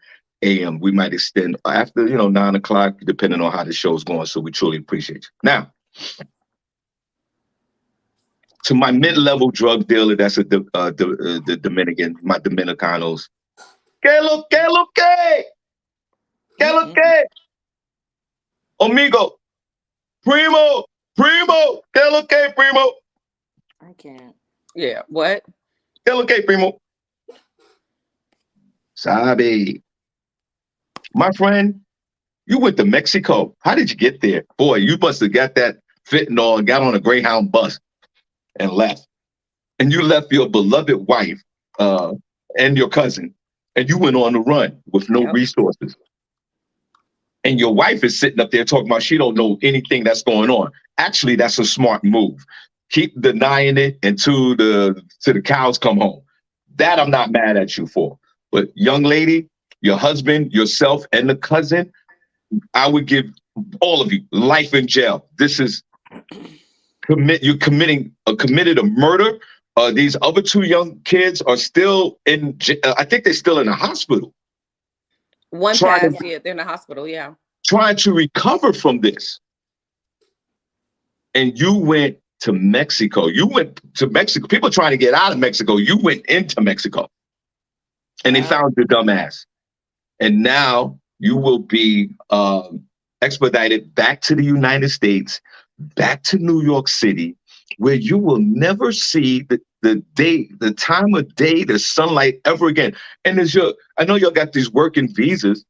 a.m. We might extend after 9 o'clock, depending on how the show's going. So we truly appreciate you. Now, to my mid-level drug dealer, that's the Dominican, my Dominicanos. ¿Qué lo que? Amigo, primo, ¿qué lo que, primo? I can't. Yeah, what? ¿Qué lo que, primo? Sabe. My friend, you went to Mexico. How did you get there? Boy, you must have got that fentanyl and got on a Greyhound bus and left. And you left your beloved wife and your cousin, and you went on the run with no resources. And your wife is sitting up there talking about she don't know anything that's going on. Actually, that's a smart move. Keep denying it until the cows come home. That I'm not mad at you for. But young lady, your husband, yourself, and the cousin, I would give all of you life in jail. This is you're committed a murder. These other 2 young kids are still in. I think they're still in the hospital. One passed, they're in the hospital. Yeah, trying to recover from this. And you went to Mexico. You went to Mexico. People trying to get out of Mexico. You went into Mexico, and they found your dumb ass. And now you will be expedited back to the United States, back to New York City, where you will never see the time of day, the sunlight ever again. And I know y'all got these working visas.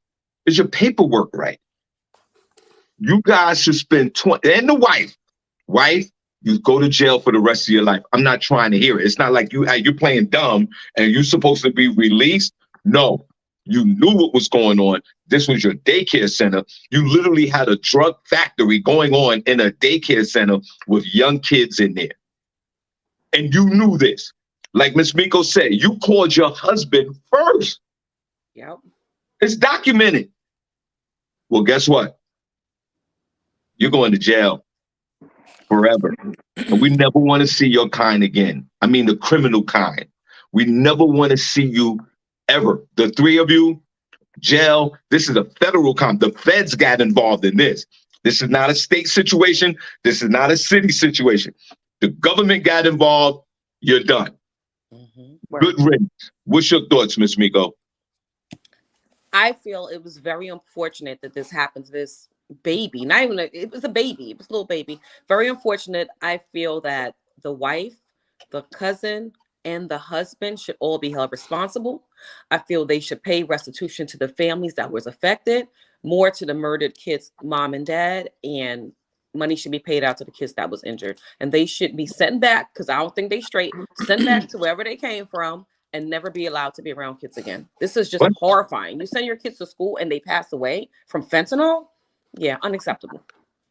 Is your paperwork right? You guys should spend and the wife, you go to jail for the rest of your life. I'm not trying to hear it. It's not like you're playing dumb and you're supposed to be released. No, you knew what was going on. This was your daycare center. You literally had a drug factory going on in a daycare center with young kids in there. And you knew this. Like Miss Miko said, you called your husband first. Yep. It's documented. Well, guess what? You're going to jail forever. And we never want to see your kind again. I mean, the criminal kind. We never want to see you ever. The three of you, jail. This is a federal crime. The feds got involved in this. This is not a state situation. This is not a city situation. The government got involved. You're done. Mm-hmm. Good riddance. What's your thoughts, Miss Miko? I feel it was very unfortunate that this happened to this baby. Not even it was a baby. It was a little baby. Very unfortunate. I feel that the wife, the cousin, and the husband should all be held responsible. I feel they should pay restitution to the families that was affected, more to the murdered kids' mom and dad, and money should be paid out to the kids that was injured. And they should be sent back, because I don't think they straight, sent back to wherever they came from and never be allowed to be around kids again. This is just horrifying. You send your kids to school and they pass away from fentanyl? Yeah, unacceptable.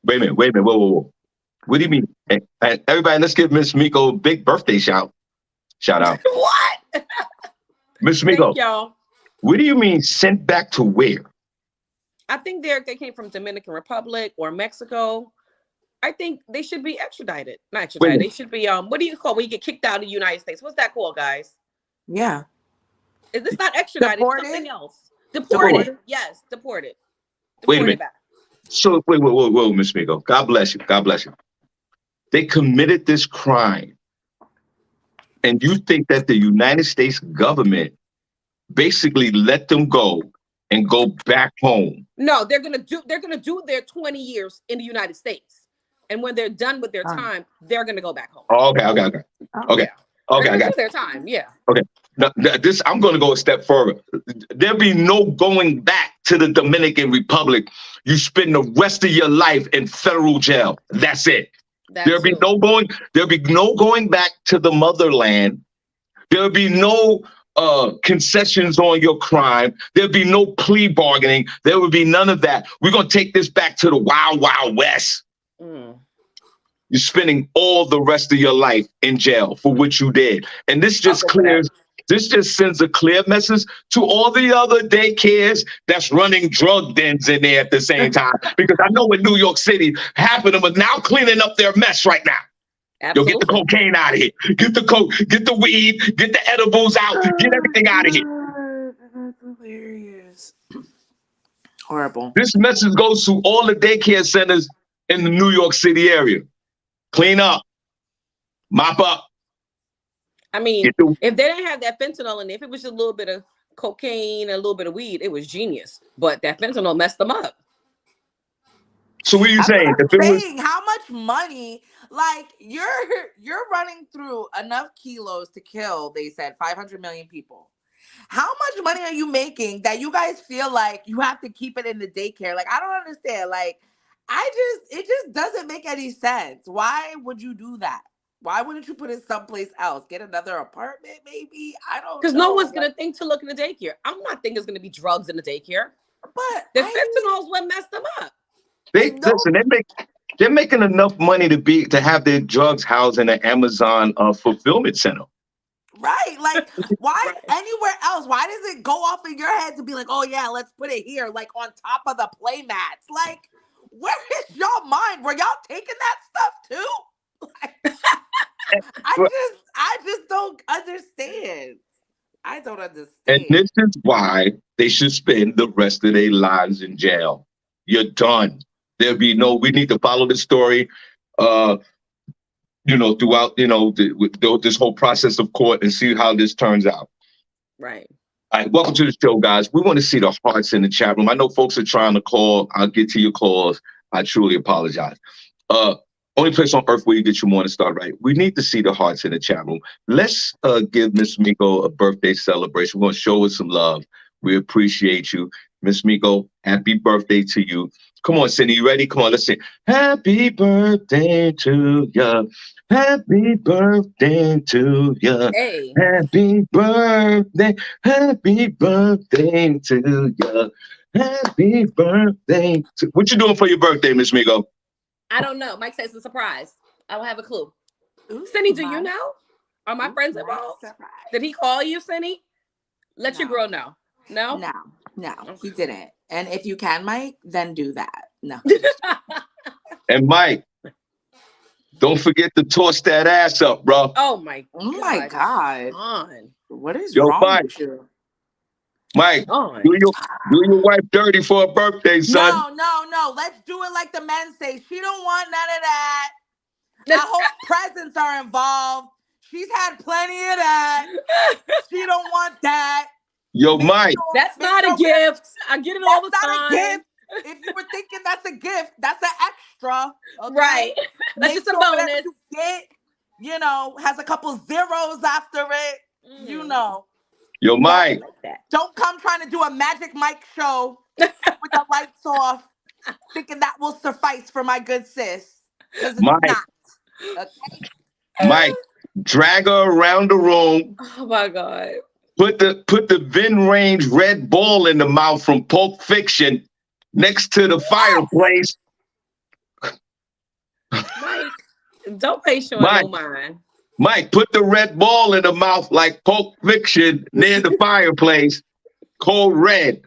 Wait a minute. Whoa. What do you mean? Hey, everybody, let's give Miss Miko a big birthday shout out. What? Miss Miko, Thank y'all. what do you mean sent back to where? I think they came from Dominican Republic or Mexico. I think they should be extradited. Not extradited. They should be what do you call when you get kicked out of the United States? What's that called, guys? Yeah. Is this not extradited? Deported? It's something else. Deported. Yes, deported. Wait a minute. Back. So wait, Miss Miko. God bless you. God bless you. They committed this crime. And you think that the United States government basically let them go and go back home? No, they're gonna do their 20 years in the United States. And when they're done with their time, they're gonna go back home. Okay. Yeah. Okay, I got do their time, yeah. Okay. Now, this I'm gonna go a step further. There'll be no going back to the Dominican Republic. You spend the rest of your life in federal jail. That's it. There'll be no going back to the motherland. There'll be no concessions on your crime. There'll be no plea bargaining. There will be none of that. We're gonna take this back to the wild, wild west. You're spending all the rest of your life in jail for what you did. And this just sends a clear message to all the other daycares that's running drug dens in there at the same time. Because I know in New York City, half of them are now cleaning up their mess right now. Absolutely. You'll get the cocaine out of here. Get the coke, get the weed, get the edibles out, get everything out of here. That's hilarious. Horrible. This message goes to all the daycare centers in the New York City area. Clean up, mop up. I mean, if they didn't have that fentanyl in it, if it was just a little bit of cocaine and a little bit of weed, it was genius. But that fentanyl messed them up. So what are you saying? How much money? Like you're running through enough kilos to kill, they said, 500 million people. How much money are you making that you guys feel like you have to keep it in the daycare? Like, I don't understand. Like, it just doesn't make any sense. Why would you do that? Why wouldn't you put it someplace else? Get another apartment, maybe? I don't know. Because no one's going to think to look in the daycare. I'm not thinking there's going to be drugs in the daycare. But the fentanyl's what messed them up. They're making enough money to have their drugs housed in an Amazon fulfillment center. Right. Like, why anywhere else? Why does it go off in your head to be like, oh yeah, let's put it here, like on top of the play mats? Like, where is y'all mind? Were y'all taking that stuff too? Like, I just don't understand. I don't understand. And this is why they should spend the rest of their lives in jail. You're done. There'll be we need to follow the story, throughout, this whole process of court and see how this turns out. Right. All right, welcome to the show, guys. We want to see the hearts in the chat room. I know folks are trying to call. I'll get to your calls. I truly apologize. Only place on earth where you get your morning start right. We need to see the hearts in the chat room. Let's give Miss Miko a birthday celebration. We're going to show her some love. We appreciate you. Miss Miko, happy birthday to you. Come on, Cindy, you ready? Come on, let's sing. Happy birthday to ya. Happy birthday to ya. Hey, Happy birthday. Happy birthday to ya. Happy birthday. What you doing for your birthday, Miss Miko? I don't know. Mike says it's a surprise. I don't have a clue. Ooh, Cindy, do you know? Are my friends my involved? surprise. Did he call you, Cindy? Let your No. girl know. No? No, he didn't. And if you can, Mike, then do that. No. And Mike, don't forget to toss that ass up, bro. Oh my God. Son. What is Yo, wrong Mike. with you? Mike, Son. do your wife dirty for a birthday, son. No. Let's do it like the men say. She don't want none of that. I hope presents are involved. She's had plenty of that. She don't want that. Yo, Mike. That's not a gift. I get it all the time. That's not a gift. If you were thinking that's a gift, that's an extra. Okay? Right. That's just a bonus. You get, has a couple zeros after it. You know. Yo, Mike. Don't come trying to do a Magic Mike show with the lights off, thinking that will suffice for my good sis. Because it's Mike. not. Okay? Mike, drag her around the room. Oh my God. Put the Vin Range red ball in the mouth from Pulp Fiction next to the fireplace. Mike, don't pay Shawn no mind. Mike, put the red ball in the mouth like Pulp Fiction near the fireplace, cold red.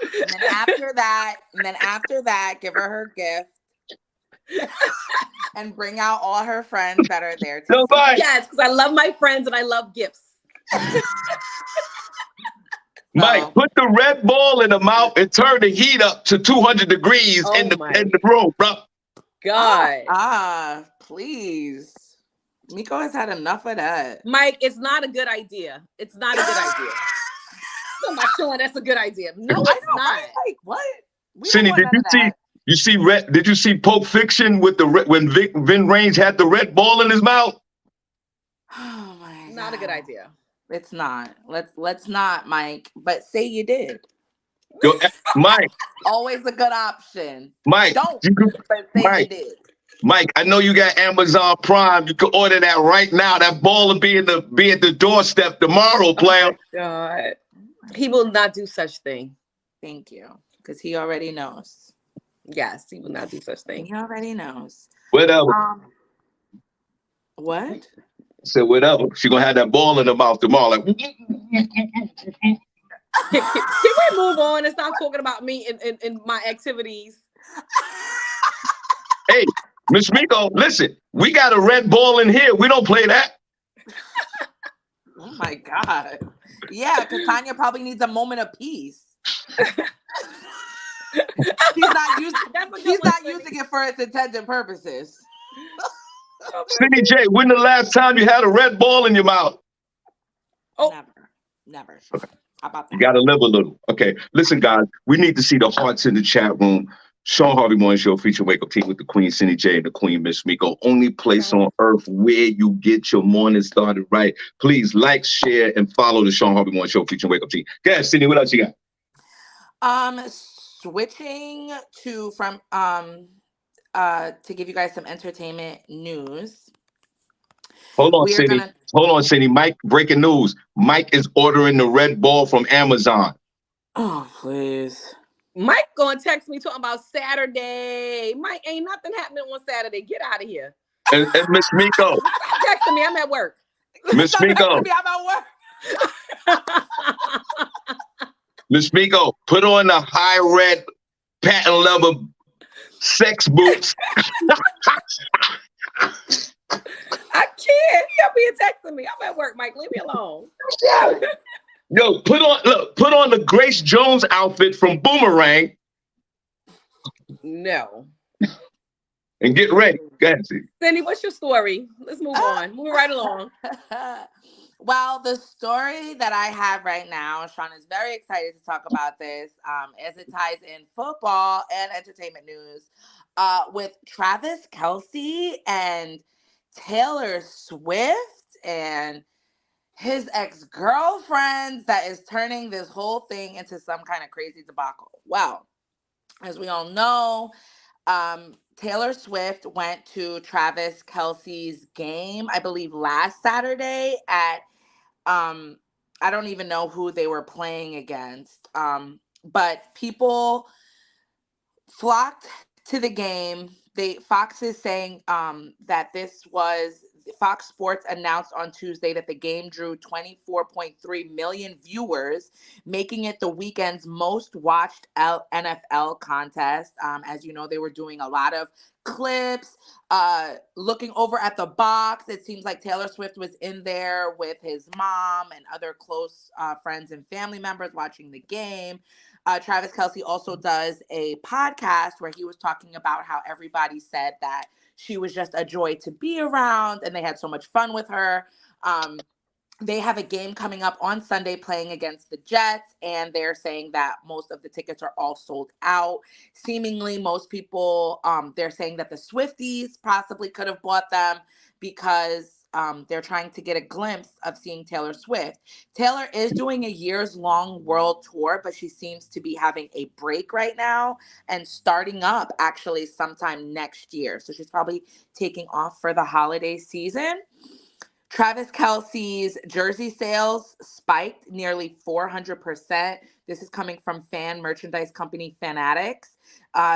And then after that, give her gift. And bring out all her friends that are there. Yes, because I love my friends and I love gifts. Mike, put the red ball in the mouth and turn the heat up to 200 degrees in the room, bro. God. Please. Miko has had enough of that. Mike, it's not a good idea. It's not a good idea. I'm not showing that's a good idea. No, it's not. Right? Like, what? Cindy, did you see did you see Pulp Fiction with when Vin Range had the red ball in his mouth? Oh my God. Not a good idea. It's not. Let's not, Mike. But say you did. Yo, Mike. Always a good option. Mike. Don't. But say you did. Mike, I know you got Amazon Prime. You can order that right now. That ball will be at the doorstep tomorrow, player. Oh God. He will not do such thing. Thank you. Because he already knows. Yes, he will not do such thing. He already knows. Whatever. What? I said whatever. She gonna have that ball in her mouth tomorrow. Like, can we move on and stop talking about me and my activities? Hey, Miss Miko, listen, we got a red ball in here. We don't play that. Oh my God. Yeah, because Tanya probably needs a moment of peace. She's not using it for its intended purposes. SennyJ, when the last time you had a red ball in your mouth? Oh, never. Okay. How about that? You gotta live a little. Okay. Listen, guys, we need to see the hearts in the chat room. Shawn Harvey Morning Show featuring Wake Up Team with the Queen SennyJ and the Queen Miss Miko. Only place on earth where you get your morning started right. Please like, share, and follow the Shawn Harvey Morning Show featuring Wake Up Team. Go ahead, Cindy, what else you got? Switching to give you guys some entertainment news. Hold on, Cindy. Mike, breaking news. Mike is ordering the red ball from Amazon. Oh, please. Mike gonna text me talking about Saturday. Mike, ain't nothing happening on Saturday. Get out of here. And Miss Miko. Stop texting me. I'm at work. Miss Miko. I'm at work. Miss Miko, put on the high red patent leather sex boots. I can't. He'll be texting me. I'm at work, Mike. Leave me alone. Yo, put on the Grace Jones outfit from Boomerang. No. And get ready. Go ahead, see. Cindy, what's your story? Let's move on. Move right along. Well, the story that I have right now, Shawn is very excited to talk about this as it ties in football and entertainment news with Travis Kelce and Taylor Swift and his ex-girlfriend that is turning this whole thing into some kind of crazy debacle. Well, as we all know, Taylor Swift went to Travis Kelce's game, I believe last Saturday at I don't even know who they were playing against. But people flocked to the game. Fox is saying that this was Fox Sports announced on Tuesday that the game drew 24.3 million viewers, making it the weekend's most watched NFL contest. As you know, they were doing a lot of clips, looking over at the box. It seems like Taylor Swift was in there with his mom and other close friends and family members watching the game. Travis Kelce also does a podcast where he was talking about how everybody said that she was just a joy to be around and they had so much fun with her. They have a game coming up on Sunday playing against the Jets, and they're saying that most of the tickets are all sold out. Seemingly, most people, they're saying that the Swifties possibly could have bought them because they're trying to get a glimpse of seeing Taylor Swift. Taylor is doing a years-long world tour, but she seems to be having a break right now and starting up actually sometime next year. So she's probably taking off for the holiday season. Travis Kelce's jersey sales spiked nearly 400%. This is coming from fan merchandise company Fanatics.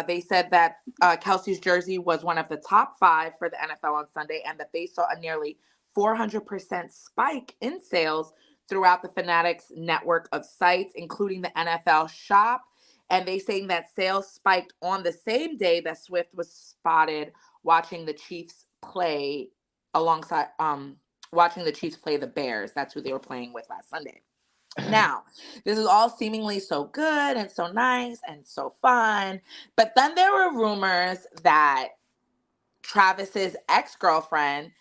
They said that Kelce's jersey was one of the top 5 for the NFL on Sunday and that they saw a nearly 400% spike in sales throughout the Fanatics network of sites, including the NFL shop. And they saying that sales spiked on the same day that Swift was spotted watching the Chiefs play alongside watching the Chiefs play the Bears. That's who they were playing with last Sunday. Now, this is all seemingly so good and so nice and so fun. But then there were rumors that Travis's ex-girlfriend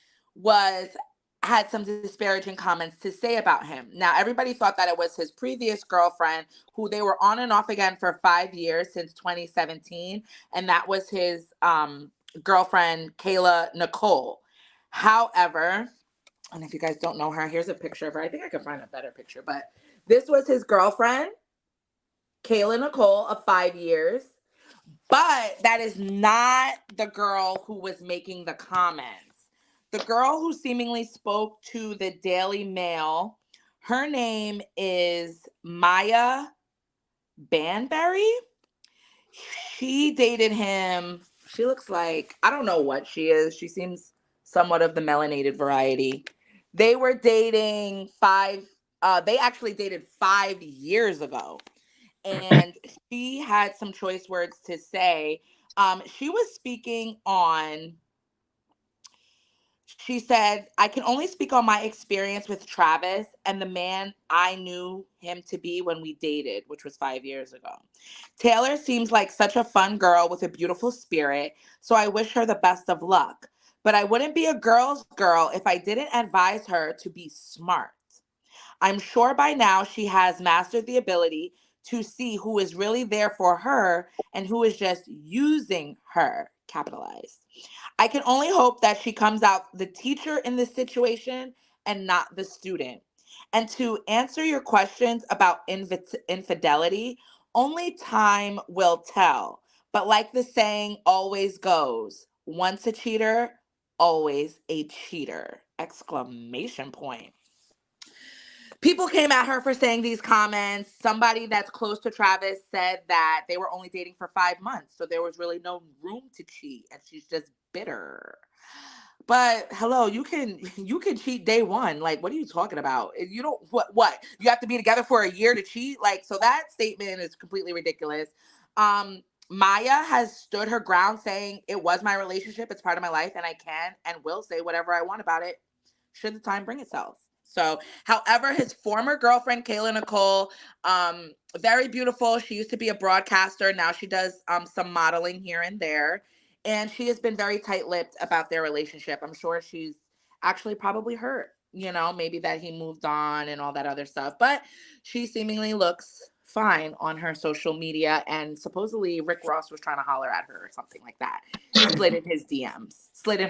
had some disparaging comments to say about him. Now, everybody thought that it was his previous girlfriend, who they were on and off again for 5 years since 2017, and that was his girlfriend, Kayla Nicole. However, and if you guys don't know her, here's a picture of her. I think I could find a better picture, but this was his girlfriend, Kayla Nicole, of 5 years. But that is not the girl who was making the comments. The girl who seemingly spoke to the Daily Mail, her name is Maya Banbury. She dated him. She looks like, I don't know what she is. She seems somewhat of the melanated variety. They were dating they actually dated 5 years ago. And she had some choice words to say. She was speaking on, she said, I can only speak on my experience with Travis and the man I knew him to be when we dated, which was 5 years ago. Taylor seems like such a fun girl with a beautiful spirit, so I wish her the best of luck. But I wouldn't be a girl's girl if I didn't advise her to be smart. I'm sure by now she has mastered the ability to see who is really there for her and who is just using her, capitalized. I can only hope that she comes out the teacher in this situation and not the student. And to answer your questions about infidelity, only time will tell. But like the saying always goes, once a cheater, always a cheater! Exclamation point. People came at her for saying these comments. Somebody that's close to Travis said that they were only dating for 5 months, so there was really no room to cheat, and she's just bitter. But hello, you can cheat day one. Like, what are you talking about? You don't what? You have to be together for a year to cheat? Like, so that statement is completely ridiculous. Maya has stood her ground saying it was my relationship, it's part of my life, and I can and will say whatever I want about it should the time bring itself. So, however, his former girlfriend, Kayla Nicole, very beautiful. She used to be a broadcaster. Now she does some modeling here and there. And she has been very tight-lipped about their relationship. I'm sure she's actually probably hurt, maybe that he moved on and all that other stuff. But she seemingly looks fine on her social media. And supposedly Rick Ross was trying to holler at her or something like that. Slid in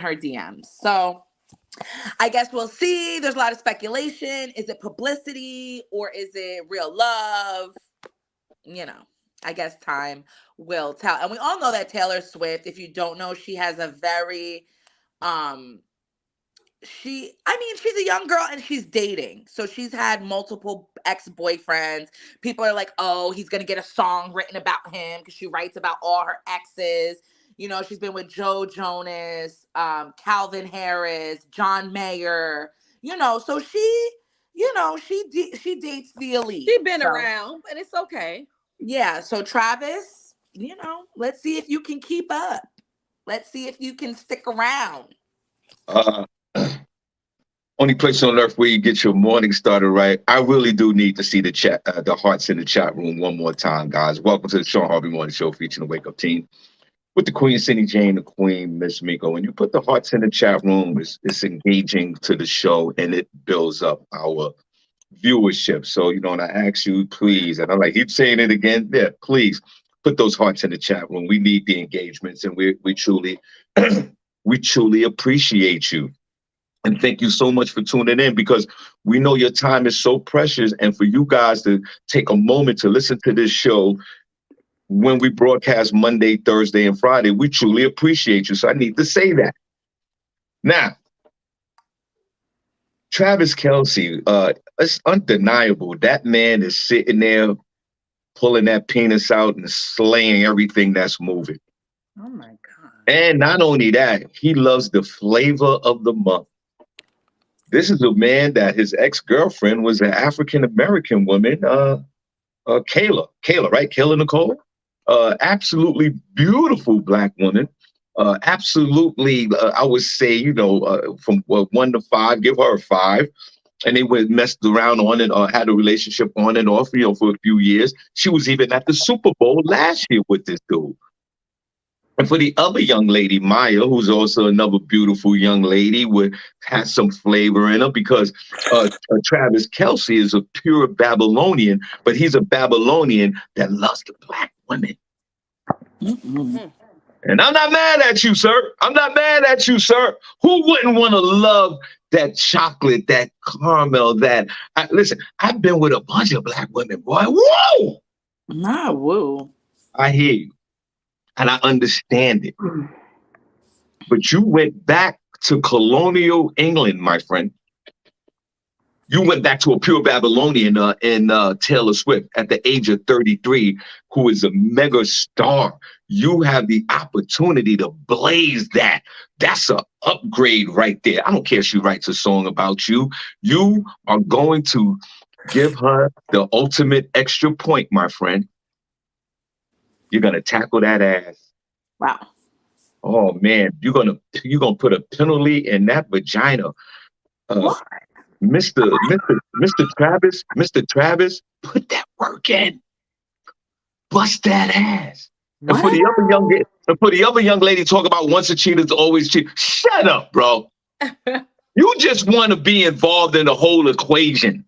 her DMs. So I guess we'll see. There's a lot of speculation. Is it publicity or is it real love? You know, I guess time will tell. And we all know that Taylor Swift, if you don't know, she has a very um she's a young girl and she's dating. So she's had multiple ex-boyfriends. People are like, oh, he's gonna get a song written about him because she writes about all her exes. You know, she's been with Joe Jonas, Calvin Harris, John Mayer. You know, so she dates the elite. She's been So, around, but it's okay. yeah. So Travis, let's see if you can keep up. Let's see if you can stick around. Uh, only place on earth where you get your morning started right. I really do need to see the chat, the hearts in the chat room one more time, guys. Welcome to the Shawn Harvey Morning Show featuring the Wake Up Team with the Queen SennyJ and the Queen Miss Miko. When you put the hearts in the chat room, it's engaging to the show and it builds up our viewership. So, and I ask you, please, and I keep saying it again, yeah, please put those hearts in the chat room. We need the engagements, and we truly, we truly appreciate you. And thank you so much for tuning in, because we know your time is so precious. And for you guys to take a moment to listen to this show when we broadcast Monday, Thursday, and Friday, we truly appreciate you. So I need to say that. Now, Travis Kelce, it's undeniable. That man is sitting there pulling that penis out and slaying everything that's moving. Oh, my God. And not only that, he loves the flavor of the month. This is a man that his ex-girlfriend was an African-American woman, Kayla, right? Kayla Nicole. Absolutely beautiful Black woman. Absolutely, I would say, from 1 to 5, give her a 5. And they went messed around on and had a relationship on and off, for a few years. She was even at the Super Bowl last year with this dude. And for the other young lady, Maya, who's also another beautiful young lady, has some flavor in her, because Travis Kelce is a pure Babylonian, but he's a Babylonian that loves the Black women. Mm-hmm. And I'm not mad at you, sir. I'm not mad at you, sir. Who wouldn't want to love that chocolate, that caramel, listen, I've been with a bunch of Black women, boy. Whoa! Nah, woo. I hear you. And I understand it. But you went back to colonial England, my friend. You went back to a pure Babylonian in Taylor Swift at the age of 33, who is a mega star. You have the opportunity to blaze that. That's an upgrade right there. I don't care if she writes a song about you. You are going to give her the ultimate extra point, my friend. You're going to tackle that ass. Wow. Oh, man. You're gonna put a penalty in that vagina. What? Mr. Travis, put that work in. Bust that ass. And for the other young lady talk about once a cheater is always cheat. Shut up, bro. You just want to be involved in the whole equation.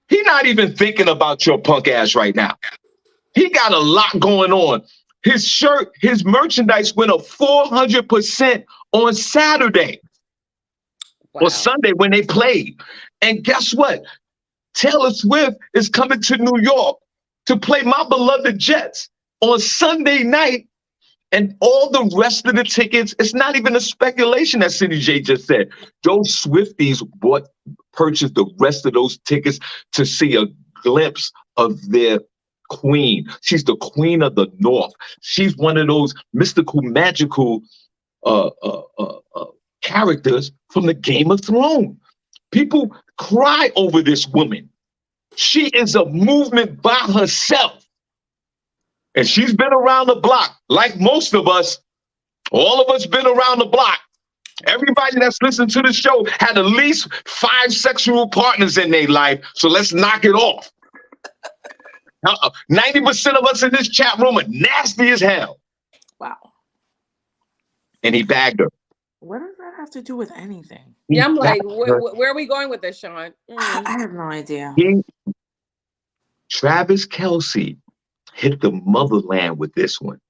He's not even thinking about your punk ass right now. He got a lot going on. His merchandise went up 400% on Saturday. Wow. Or Sunday when they played. And guess what? Taylor Swift is coming to New York to play my beloved Jets on Sunday night. And all the rest of the tickets, it's not even a speculation, that SennyJ just said. Those Swifties purchased the rest of those tickets to see a glimpse of their queen. She's the queen of the North. She's one of those mystical, magical characters from the Game of Thrones. People cry over this woman. She is a movement by herself. And she's been around the block, like most of us. All of us been around the block. Everybody that's listened to the show had at least 5 sexual partners in their life. So let's knock it off. 90% of us in this chat room are nasty as hell. Wow. And he bagged her. What does that have to do with anything? Yeah, I'm like, where are we going with this, Shawn? I have no idea. Travis Kelce hit the motherland with this one.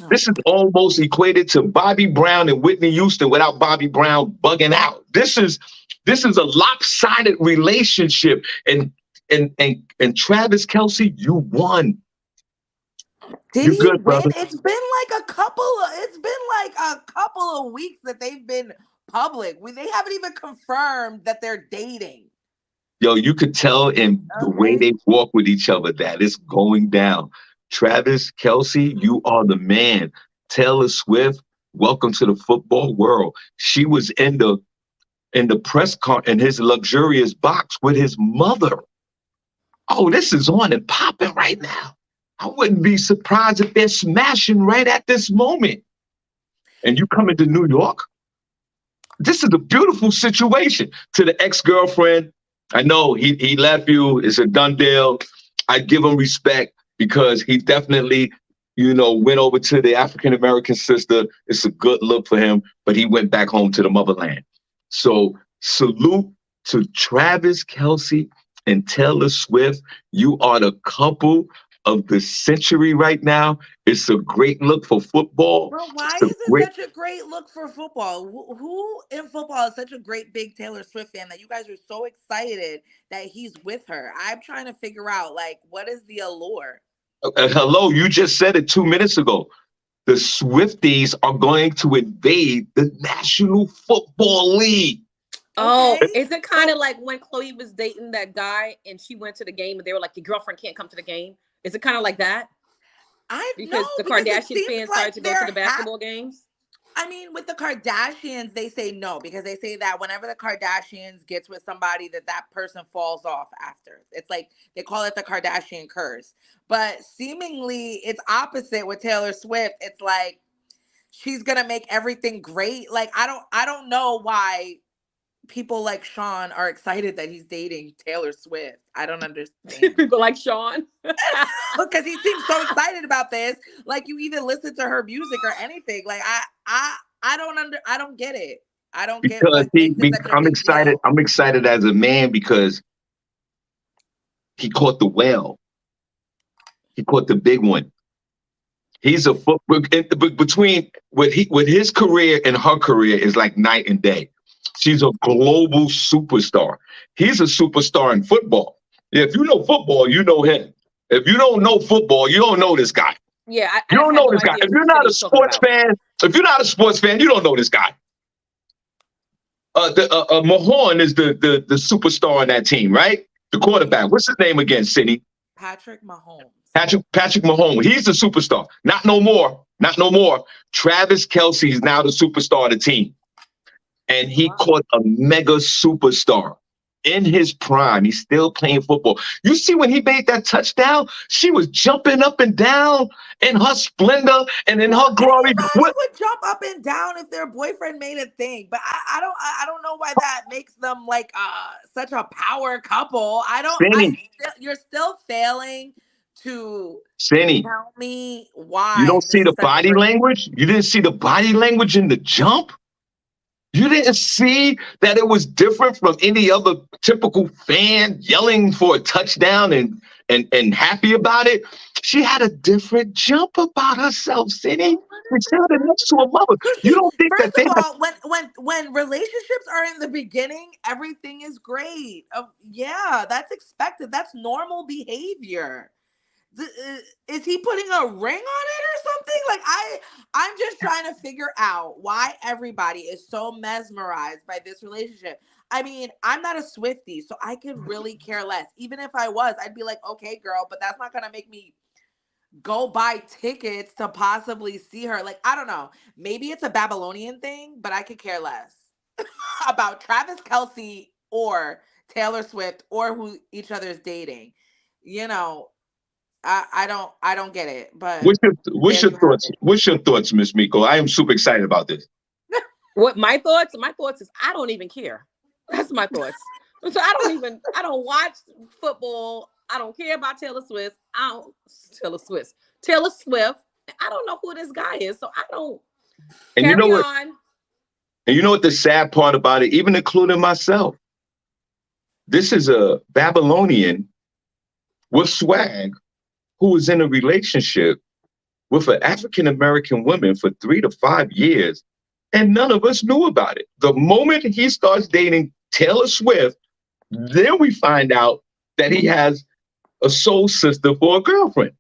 Oh, This is almost equated to Bobby Brown and Whitney Houston without Bobby Brown bugging out. This is a lopsided relationship. And Travis Kelce, you won. did You he good, win? brother. It's been like a couple of weeks that they've been public. They haven't even confirmed that they're dating. Yo, you could tell in the way Okay. they walk with each other that it's going down. Travis Kelce, you are the man. Taylor Swift, welcome to the football world. She was in the press car in his luxurious box with his mother. Oh, this is on and popping right now. I wouldn't be surprised if they're smashing right at this moment. And you come into New York, this is a beautiful situation. To the ex-girlfriend, I know he left you. It's a done deal. I give him respect because he definitely, went over to the African American sister. It's a good look for him, but he went back home to the motherland. So salute to Travis Kelce and Taylor Swift. You are the couple of the century right now. It's a great look for football. Bro, why It's a is it great such a great look for football? Who in football is such a great big Taylor Swift fan that you guys are so excited that he's with her? I'm trying to figure out, like, what is the allure? hello. You just said it 2 minutes ago. The Swifties are going to invade the National Football League. Oh, Okay. is it kind of like when Chloe was dating that guy and she went to the game and they were like, your girlfriend can't come to the game? Is it kind of like that? I know Because the because it Kardashian seems fans started like to go to the they're basketball games? I mean, with the Kardashians, they say no because they say that whenever the Kardashians gets with somebody, that person falls off after. It's like they call it the Kardashian curse. But seemingly, it's opposite with Taylor Swift. It's like she's gonna make everything great. Like I don't know why people like Shawn are excited that he's dating Taylor Swift. I don't understand. People like Shawn. Because he seems so excited about this. Like you even listen to her music or anything. Like I don't get it. I don't get Because what makes it such a I'm big excited. deal. I'm excited as a man because he caught the whale. He caught the big one. He's a foot between with his career and her career is like night and day. She's a global superstar. He's a superstar in football. If you know football, you know him. If you don't know football, you don't know this guy. Yeah, You I don't had know no this guy. idea If who you're not a Cindy's talking sports about. fan, you don't know this guy. Mahorn is the superstar on that team, right? The quarterback. What's his name again, Cindy? Patrick Mahomes. Patrick Mahomes. He's the superstar. Not no more. Not no more. Travis Kelce is now the superstar of the team. And he caught a mega superstar in his prime. He's still playing football. You see when he made that touchdown, she was jumping up and down in her splendor and in her glory. Anybody would jump up and down if their boyfriend made a thing, but I don't know why that makes them like such a power couple. You're still failing to Cindy, tell me you why don't this see is the such a body great. language? You didn't see the body language in the jump? You didn't see that it was different from any other typical fan yelling for a touchdown and happy about it. She had a different jump about herself, Cindy. She sounded next to her mother. Cause You don't think that first they of have all, when relationships are in the beginning, everything is great. Yeah, that's expected. That's normal behavior. Is he putting a ring on it or something? Like I'm just trying to figure out why everybody is so mesmerized by this relationship. I mean, I'm not a Swiftie, so I could really care less. Even if I was, I'd be like, okay, girl, but that's not gonna make me go buy tickets to possibly see her. Like, I don't know. Maybe it's a Babylonian thing, but I could care less about Travis Kelce or Taylor Swift or who each other's dating. You know, I don't get it. But what's there your you have thoughts? it. What's your thoughts, Miss Miko? I am super excited about this. What my thoughts? My thoughts is I don't even care. That's my thoughts. So I don't watch football. I don't care about Taylor Swift. Taylor Swift. I don't know who this guy is. So I don't And you know carry what? on. And you know what the sad part about it, even including myself, this is a Babylonian with swag who is in a relationship with an African-American woman for 3 to 5 years, and none of us knew about it. The moment he starts dating Taylor Swift, then we find out that he has a soul sister for a girlfriend.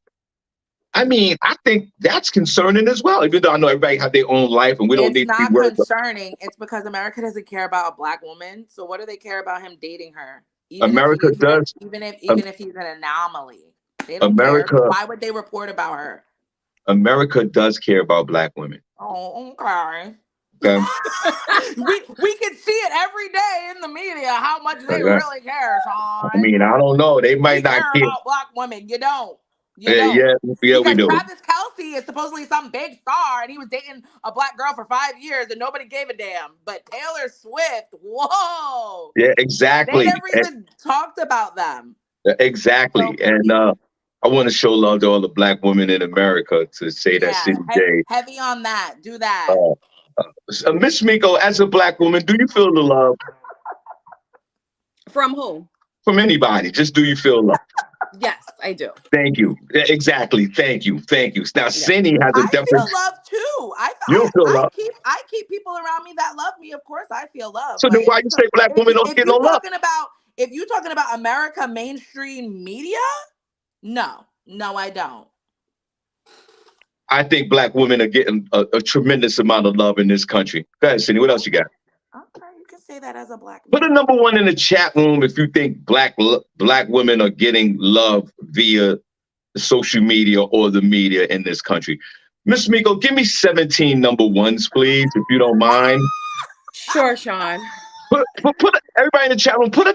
I mean, I think that's concerning as well, even though I know everybody have their own life and we don't It's need to be not worried about concerning. It's because America doesn't care about a black woman. So what do they care about him dating her? America does. Um, Even if he's an anomaly, they don't care. So America why would they report about her? America does care about black women. Oh, okay. Okay. we can see it every day in the media how much they Okay. really care, I Sean. mean, I don't know. They We might not care care. about black women. You don't. You Yeah, don't. yeah, we Because do. Travis Kelce is supposedly some big star and he was dating a black girl for 5 years and nobody gave a damn. But Taylor Swift, whoa. Yeah, They exactly. never even talked about them. Exactly. So And funny. I want to show love to all the black women in America to say that Yeah, SennyJ. heavy on that. Do that. Uh, Miss Miko, as a black woman, do you feel the love From who? from anybody? Just do you feel love? Yes, I do. Thank you. Exactly. Thank you. Thank you. Now, Yeah. Senny has a I different. feel love too. You don't feel love. I keep people around me that love me. Of course, I feel love. So But then why you say black women don't if get no you love? talking about America mainstream media, no, I don't. I think black women are getting a tremendous amount of love in this country. Go ahead, Senny. What else you got? Okay, you can say that as a black Put a man. number one in the chat room if you think black women are getting love via social media or the media in this country. Miss Miko, give me 17 number ones, please, if you don't mind. Sure, Sean. Put everybody in the chat room. Put a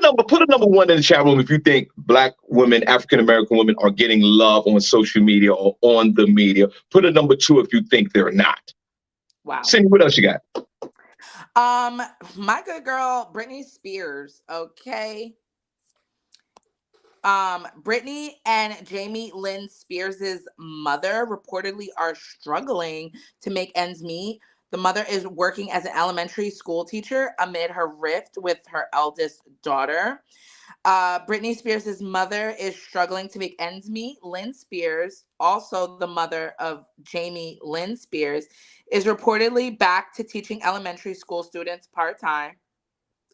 number one in the chat room if you think black women, African American women are getting love on social media or on the media. Put a number two if you think they're not. Wow. Cindy, what else you got? My good girl, Britney Spears. Okay. Britney and Jamie Lynn Spears' mother reportedly are struggling to make ends meet. The mother is working as an elementary school teacher amid her rift with her eldest daughter. Britney Spears' mother is struggling to make ends meet. Lynn Spears, also the mother of Jamie Lynn Spears, is reportedly back to teaching elementary school students part-time.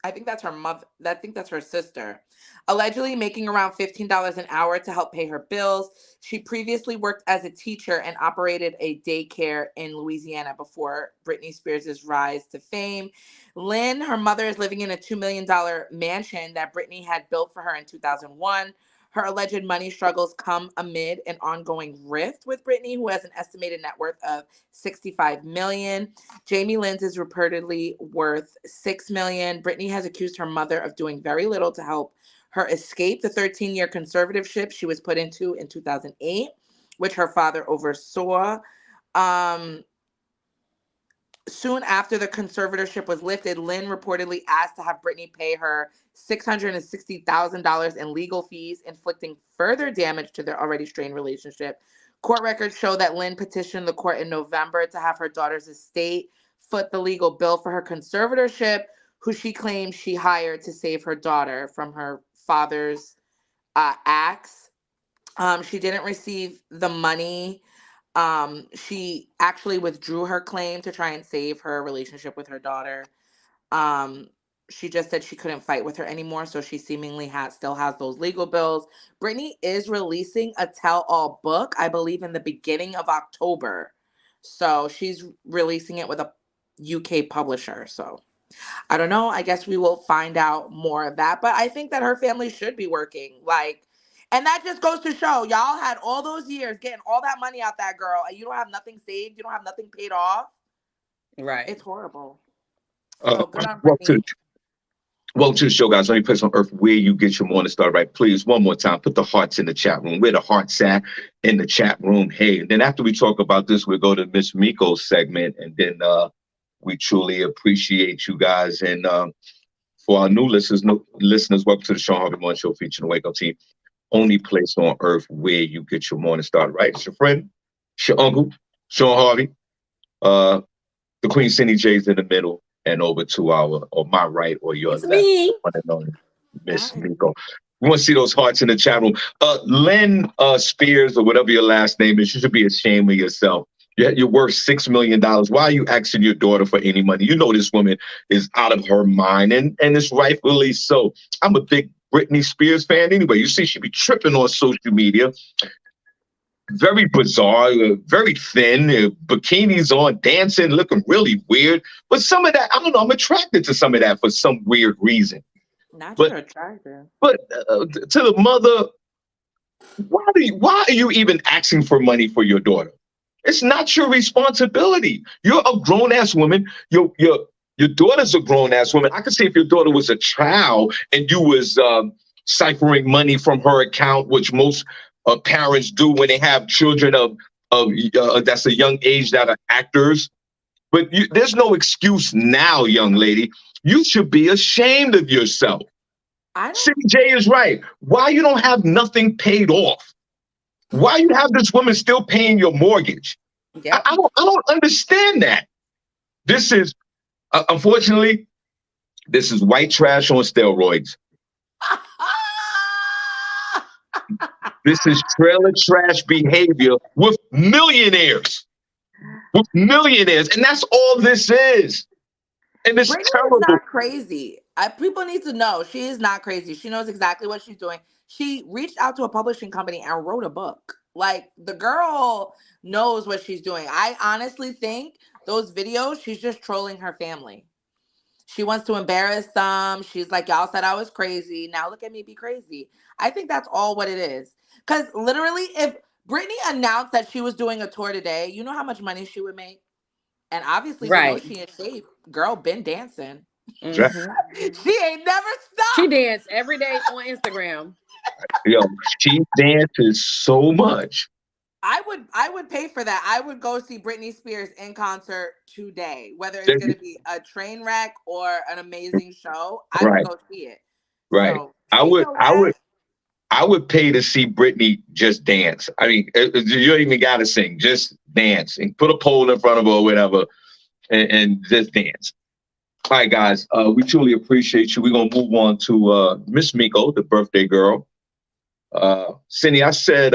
I think that's her mother. I think that's her sister. Allegedly making around $15 an hour to help pay her bills. She previously worked as a teacher and operated a daycare in Louisiana before Britney Spears' rise to fame. Lynn, her mother, is living in a $2 million mansion that Britney had built for her in 2001. Her alleged money struggles come amid an ongoing rift with Britney, who has an estimated net worth of $65 million. Jamie Lynn's is reportedly worth $6 million. Britney has accused her mother of doing very little to help her escape the 13-year conservatorship she was put into in 2008, which her father oversaw. Soon after the conservatorship was lifted, Lynn reportedly asked to have Britney pay her $660,000 in legal fees, inflicting further damage to their already strained relationship. Court records show that Lynn petitioned the court in November to have her daughter's estate foot the legal bill for her conservatorship, who she claims she hired to save her daughter from her father's acts. She didn't receive the money. She actually withdrew her claim to try and save her relationship with her daughter. Um, she just said she couldn't fight with her anymore, so she seemingly still has those legal bills. Britney is releasing a tell-all book, I believe, in the beginning of October. So she's releasing it with a UK publisher. So I don't know. I guess we will find out more of that. But I think that her family should be working. And that just goes to show y'all had all those years getting all that money out that girl, and you don't have nothing saved. You don't have nothing paid off. Right. It's horrible. So good on Welcome Britney. to the show, guys. Let me put on earth where you get your morning start right. Please, one more time, put the hearts in the chat room. Where the hearts at in the chat room. Hey, and then after we talk about this, we'll go to Miss Miko's segment, and then we truly appreciate you guys. And for our new listeners, welcome to the Shawn Harvey Morning Show featuring the Wake Up Team. Only place on earth where you get your morning started right. It's your friend, it's your uncle, Shawn Harvey. The Queen SennyJ's in the middle, and over to our, or my right, or your It's left, me. one and only Miss Hi. Miko. We want to see those hearts in the chat room. Lynn Spears, or whatever your last name is, you should be ashamed of yourself. You're worth $6 million. Why are you asking your daughter for any money? You know this woman is out of her mind, and it's rightfully so. I'm a big Britney Spears fan anyway. You see, she be tripping on social media. Very bizarre, very thin, bikinis on, dancing, looking really weird. But some of that, I don't know, I'm attracted to some of that for some weird reason. Not But you're attractive. But to the mother, why are you even asking for money for your daughter? It's not your responsibility. You're a grown ass woman. Your daughter's a grown ass woman. I could see if your daughter was a child and you was ciphering money from her account, which most parents do when they have children of that's a young age that are actors. But there's no excuse now, young lady. You should be ashamed of yourself. SennyJ is right. Why you don't have nothing paid off? Why you have this woman still paying your mortgage? Yep. I don't understand that. This is, unfortunately, this is white trash on steroids. This is trailer trash behavior with millionaires. And that's all this is. And it's terrible. Not crazy. People need to know she is not crazy. She knows exactly what she's doing. She reached out to a publishing company and wrote a book. Like, the girl knows what she's doing. I honestly think those videos, she's just trolling her family. She wants to embarrass them. She's like, y'all said I was crazy. Now look at me be crazy. I think that's all what it is. Because literally, if Britney announced that she was doing a tour today, you know how much money she would make? And obviously, right. You know she in shape. Girl, been dancing. Mm-hmm. She ain't never stopped. She danced every day on Instagram. Yo, she dances so much. I would pay for that. I would go see Britney Spears in concert today, whether it's going to be a train wreck or an amazing show. I would go see it. Right. So, I would pay to see Britney just dance. I mean, you don't even got to sing, just dance and put a pole in front of her or whatever and just dance. All right, guys, we truly appreciate you. We're going to move on to Miss Miko, the birthday girl. Cindy, I said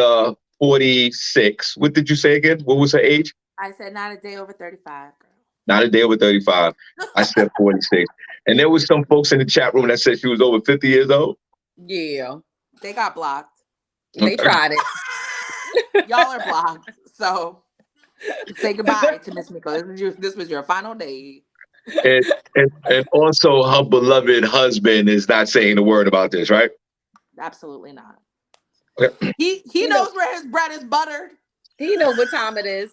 46. What did you say again? What was her age? I said not a day over 35, girl. Not a day over 35. I said 46. And there was some folks in the chat room that said she was over 50 years old. Yeah. They got blocked. They tried it. Y'all are blocked. So say goodbye to Miss Miko. This was your final day. And also her beloved husband is not saying a word about this, right? Absolutely not. Okay. He knows where his bread is buttered. He knows what time it is.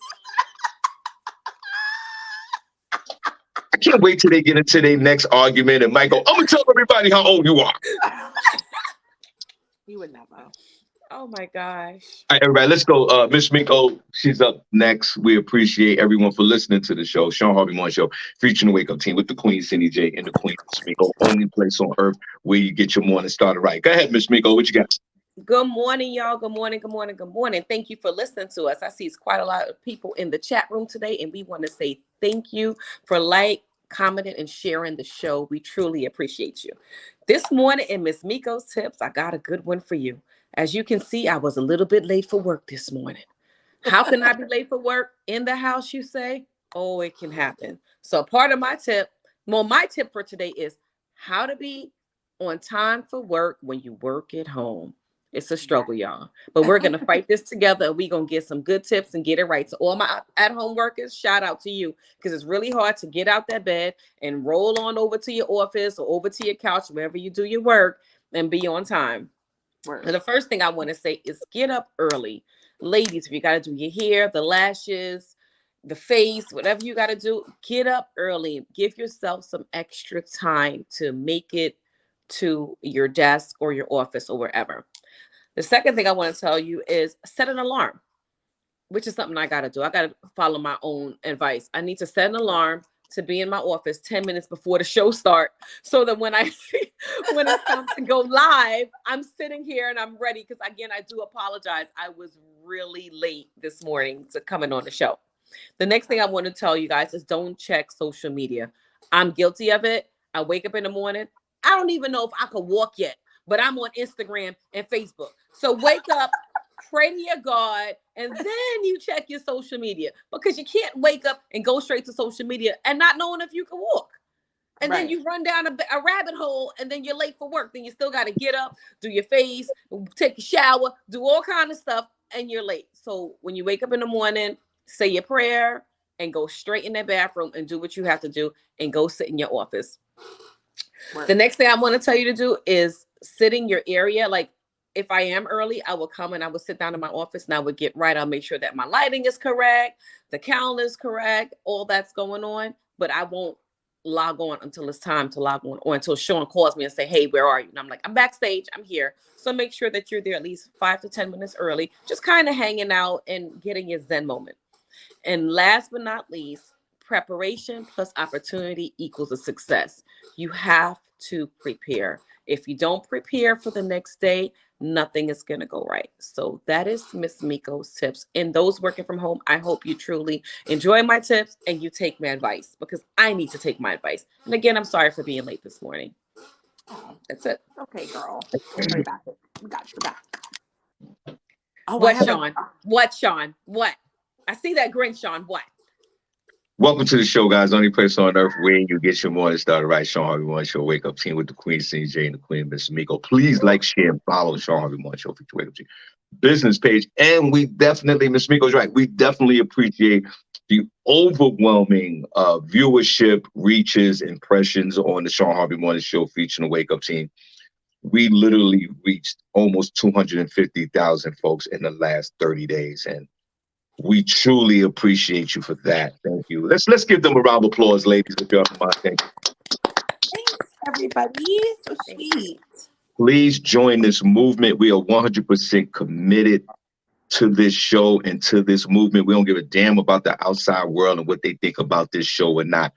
I can't wait till they get into their next argument and Mike go, I'm gonna tell everybody how old you are. He would never. Oh my gosh. All right, everybody, let's go. Miss Miko, she's up next. We appreciate everyone for listening to the show. Shawn Harvey Morning Show, featuring the Wake Up Team with the Queen, SennyJ, and the Queen, Miss Miko. Only place on earth where you get your morning started right. Go ahead, Miss Miko. What you got? Good morning, y'all. Good morning. Good morning. Good morning. Thank you for listening to us. I see it's quite a lot of people in the chat room today, and we want to say thank you for commenting, and sharing the show. We truly appreciate you. This morning in Miss Miko's tips, I got a good one for you. As you can see, I was a little bit late for work this morning. How can I be late for work in the house, you say? Oh, it can happen. So part of my tip, my tip for today is how to be on time for work when you work at home. It's a struggle, y'all. But we're going to fight this together, and we're going to get some good tips and get it right. So all my at-home workers, shout out to you, because it's really hard to get out that bed and roll on over to your office or over to your couch, wherever you do your work, and be on time. And the first thing I want to say is get up early. Ladies, if you got to do your hair, the lashes, the face, whatever you got to do, get up early. Give yourself some extra time to make it to your desk or your office or wherever. The second thing I want to tell you is set an alarm, which is something I got to do. I got to follow my own advice. I need to set an alarm to be in my office 10 minutes before the show starts, so that when it's time to go live, I'm sitting here and I'm ready. Because again, I do apologize. I was really late this morning to coming on the show. The next thing I want to tell you guys is don't check social media. I'm guilty of it. I wake up in the morning. I don't even know if I could walk yet. but I'm on Instagram and Facebook. So wake up, pray to your God, and then you check your social media, because you can't wake up and go straight to social media and not knowing if you can walk. And then you run down a rabbit hole, and then you're late for work. Then you still got to get up, do your face, take a shower, do all kind of stuff, and you're late. So when you wake up in the morning, say your prayer and go straight in that bathroom and do what you have to do and go sit in your office. The next thing I want to tell you to do is sit in your area. Like, if I am early, I will come and I will sit down in my office and I would get right. I'll make sure that my lighting is correct, the calendar is correct, all that's going on, but I won't log on until it's time to log on, or until Shawn calls me and say, hey, where are you? And I'm like, I'm backstage, I'm here. So make sure that you're there at least 5 to 10 minutes early, just kind of hanging out and getting your Zen moment. And last but not least, preparation plus opportunity equals a success. You have to prepare. If you don't prepare for the next day, nothing is going to go right. So that is Miss Miko's tips. And those working from home, I hope you truly enjoy my tips and you take my advice, because I need to take my advice. And again, I'm sorry for being late this morning. That's it. Okay, girl. Don't worry about it. We got your back. Oh, what, Shawn? What, Shawn? What? I see that grin, Shawn. What? Welcome to the show, guys. Only place on earth where you get your morning started right. Shawn Harvey Morning Show Wake Up Team with the Queen SennyJ and the Queen Miss Miko. Please like, share, and follow the Shawn Harvey Morning Show Feature Wake Up Team business page. And we definitely, Miss Miko's right, we definitely appreciate the overwhelming viewership, reaches, impressions on the Shawn Harvey Morning Show featuring the Wake Up Team. We literally reached almost 250,000 folks in the last 30 days. And we truly appreciate you for that. Thank you. Let's give them a round of applause, ladies, if you don't mind. Thank you. Thanks, everybody. So sweet. Please join this movement. We are 100% committed to this show and to this movement. We don't give a damn about the outside world and what they think about this show or not.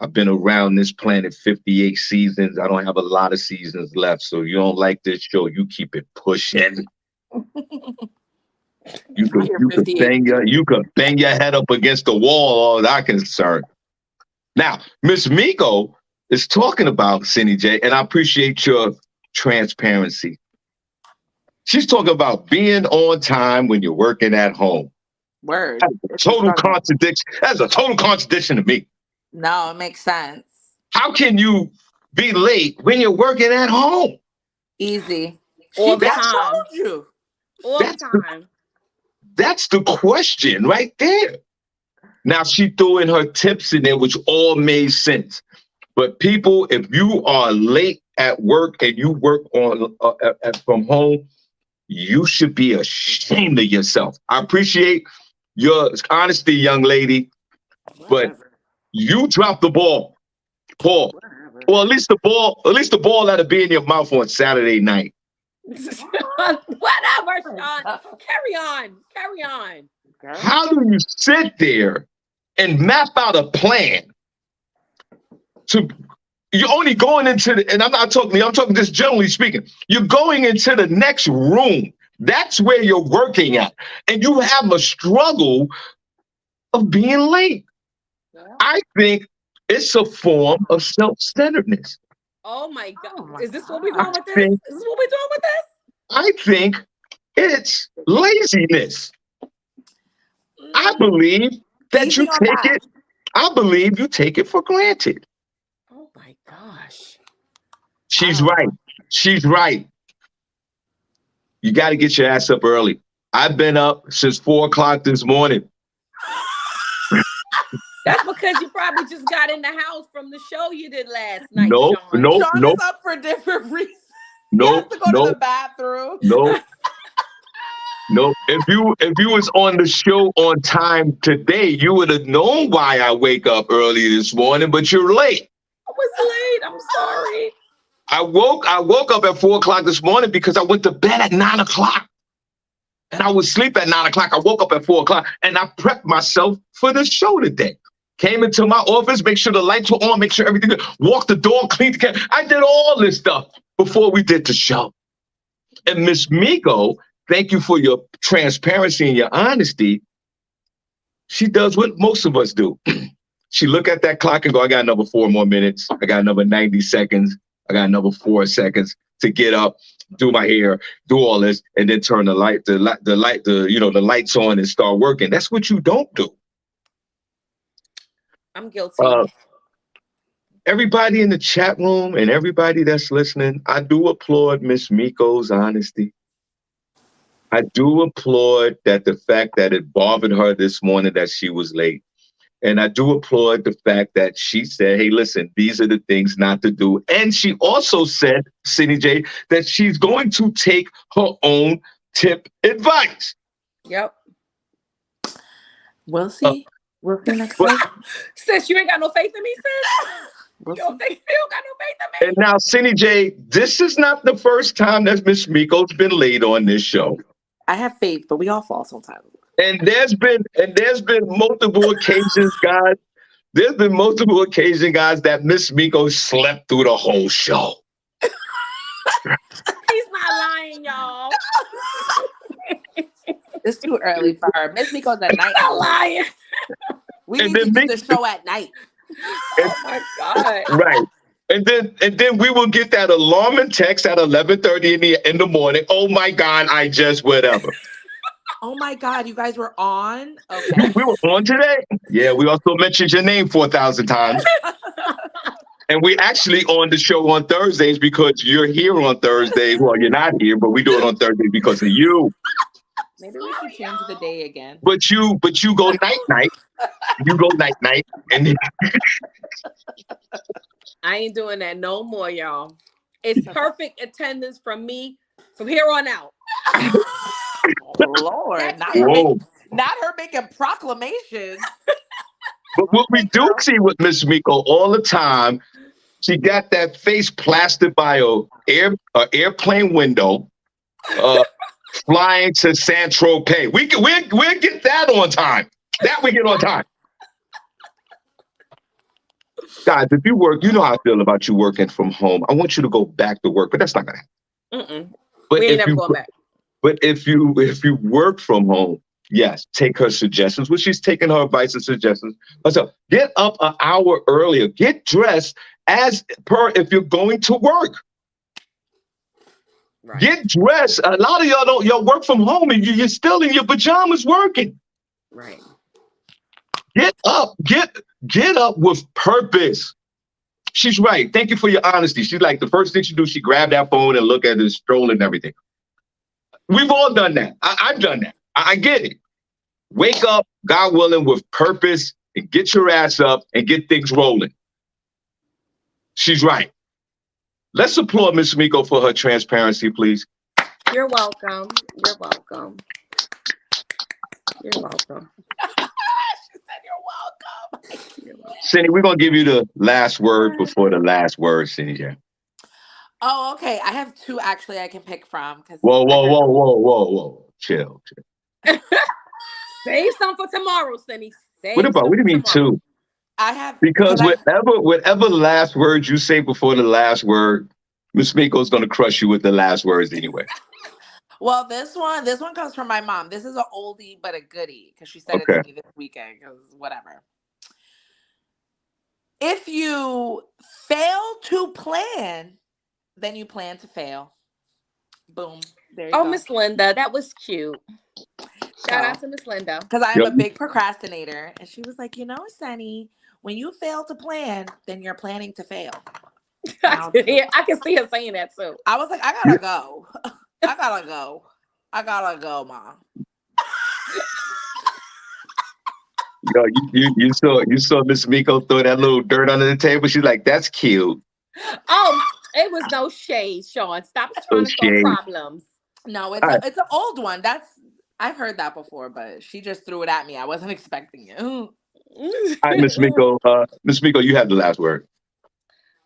I've been around this planet 58 seasons. I don't have a lot of seasons left. So if you don't like this show, you keep it pushing. You could bang your head up against the wall, all that concerned. Now, Miss Miko is talking about SennyJ, and I appreciate your transparency. She's talking about being on time when you're working at home. Word. That's a total contradiction. That's a told contradiction to me. No, it makes sense. How can you be late when you're working at home? Easy. All the time. Told you. All the time. That's the question right there. Now, she threw in her tips in there, which all made sense. But people, if you are late at work and you work on from home, you should be ashamed of yourself. I appreciate your honesty, young lady, but you dropped the ball, Paul. Or at least the ball had to be in your mouth on Saturday night. Whatever, Shawn. Carry on. How do you sit there and map out a plan you're only going into and I'm talking just generally speaking, you're going into the next room. That's where you're working at. And you have a struggle of being late. Yeah. I think it's a form of self-centeredness. Oh my God. Is this what we're doing with this? I think it's laziness. I believe that you take it. I believe you take it for granted. Oh my gosh. She's right. She's right. You got to get your ass up early. I've been up since 4 o'clock this morning. That's because you probably just got in the house from the show you did last night. Nope. Shawn is up for different reasons. He has to go to the bathroom. No. If you was on the show on time today, you would have known why I wake up early this morning, but you're late. I was late. I'm sorry. I woke up at 4 o'clock this morning because I went to bed at 9 o'clock. And I was asleep at 9 o'clock. I woke up at 4 o'clock and I prepped myself for the show today. Came into my office, make sure the lights were on, make sure everything, walked the door, cleaned the camera. I did all this stuff before we did the show. And Miss Miko, thank you for your transparency and your honesty. She does what most of us do. She look at that clock and go, I got another 4 more minutes. I got another 90 seconds. I got another 4 seconds to get up, do my hair, do all this, and then turn the lights on and start working. That's what you don't do. I'm guilty. Everybody in the chat room and everybody that's listening, I do applaud Miss Miko's honesty. I do applaud that the fact that it bothered her this morning that she was late. And I do applaud the fact that she said, hey, listen, these are the things not to do. And she also said, SennyJ, that she's going to take her own tip advice. Yep. We'll see. We'll see next week. Sis, you ain't got no faith in me, sis? We'll You don't got no faith in me? And now, SennyJ, this is not the first time that Miss Miko's been late on this show. I have faith, but we all fall sometimes. And there's been multiple occasions, guys. There's been multiple occasions, guys, that Miss Miko slept through the whole show. He's not lying, y'all. It's too early for her. Miss Miko's a night owl. Lying. We need to do the show at night. Oh my God. Right. And then we will get that alarming text at 11:30 in the morning. Oh my God, I just whatever. Oh my God, you guys were on? Okay. We were on today. Yeah, we also mentioned your name 4,000 times. And we actually on the show on Thursdays because you're here on Thursdays. Well, you're not here, but we do it on Thursdays because of you. Maybe we should change the day again. But you go night. You go night. And I ain't doing that no more, y'all. It's perfect attendance from me from here on out. Oh, Lord, not her making proclamations. But what we do see with Miss Miko all the time, she got that face plastered by a airplane window, flying to Saint-Tropez. We'll get that on time. That we get on time. Guys, if you work, you know how I feel about you working from home. I want you to go back to work, but that's not gonna happen. We ain't never going back. But if you work from home, yes, take her suggestions, which she's taking her advice and suggestions. So get up an hour earlier, get dressed as per if you're going to work. Right. Get dressed. A lot of y'all work from home and you're still in your pajamas working. Right. Get up with purpose. She's right. Thank you for your honesty. She's like, the first thing she do, she grab that phone and look at the stroll and everything. We've all done that. I've done that. I get it. Wake up, God willing, with purpose and get your ass up and get things rolling. She's right. Let's applaud Miss Miko for her transparency, please. You're welcome. You're welcome. You're welcome. She said you're welcome. Cindy, we're going to give you the last word before the last word, Cindy. Oh, okay. I have two actually I can pick from. Whoa. Chill. Save some for tomorrow, Cindy. What do you mean two? I have because whatever last words you say before the last word, Miss Miko's gonna crush you with the last words anyway. Well, this one comes from my mom. This is an oldie but a goodie because she said it to me this weekend. Because whatever. If you fail to plan, then you plan to fail. Boom. There you go. Miss Linda, that was cute. Shout out to Miss Linda. Because I am a big procrastinator. And she was like, Sonny, when you fail to plan, then you're planning to fail. I can see her saying that too. I was like, I gotta go. I gotta go, Mom. Yo, you saw Miss Miko throw that little dirt under the table. She's like, that's cute. Oh, it was no shade, Shawn. Stop trying to throw problems. No, it's an old one. I've heard that before, but she just threw it at me. I wasn't expecting it. All right, Miss Miko. Miss Miko, you have the last word.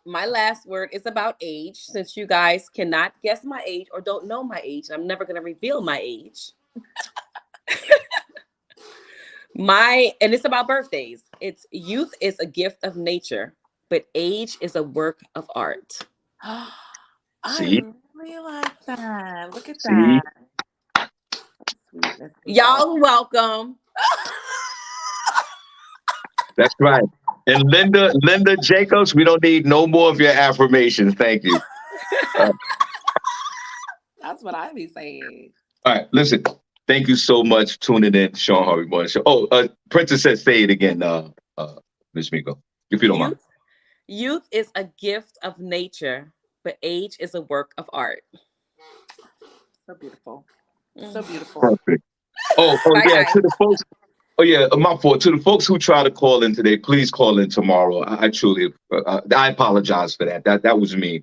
My last word is about age. Since you guys cannot guess my age or don't know my age, I'm never going to reveal my age. And it's about birthdays. It's youth is a gift of nature, but age is a work of art. I really like that. Look at that. Y'all welcome. That's right. And Linda Jacobs, we don't need no more of your affirmations. Thank you. That's what I be saying. All right, listen. Thank you so much for tuning in to Shawn Harvey Morning Show. Oh, Princess said, say it again, Miss Miko, if you don't mind. Youth is a gift of nature, but age is a work of art. So beautiful. So beautiful. Perfect. Oh, Bye, yeah. guys. To the folks. Oh yeah, my fault. To the folks who try to call in today, please call in tomorrow. I truly, I apologize for that. That was me.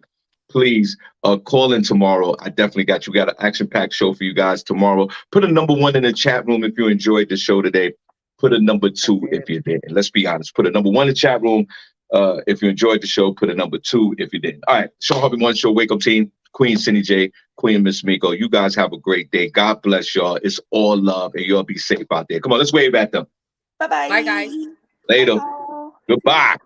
Please call in tomorrow. I definitely got you. Got an action-packed show for you guys tomorrow. Put a number 1 in the chat room if you enjoyed the show today. Put a number 2 if you didn't. Let's be honest. Put a number 1 in the chat room if you enjoyed the show. Put a number 2 if you didn't. All right, Shawn Harvey Morning Show. Wake up team. Queen SennyJ, Queen Miss Miko. You guys have a great day. God bless y'all. It's all love, and y'all be safe out there. Come on, let's wave at them. Bye-bye. Bye, guys. Later. Bye. Goodbye.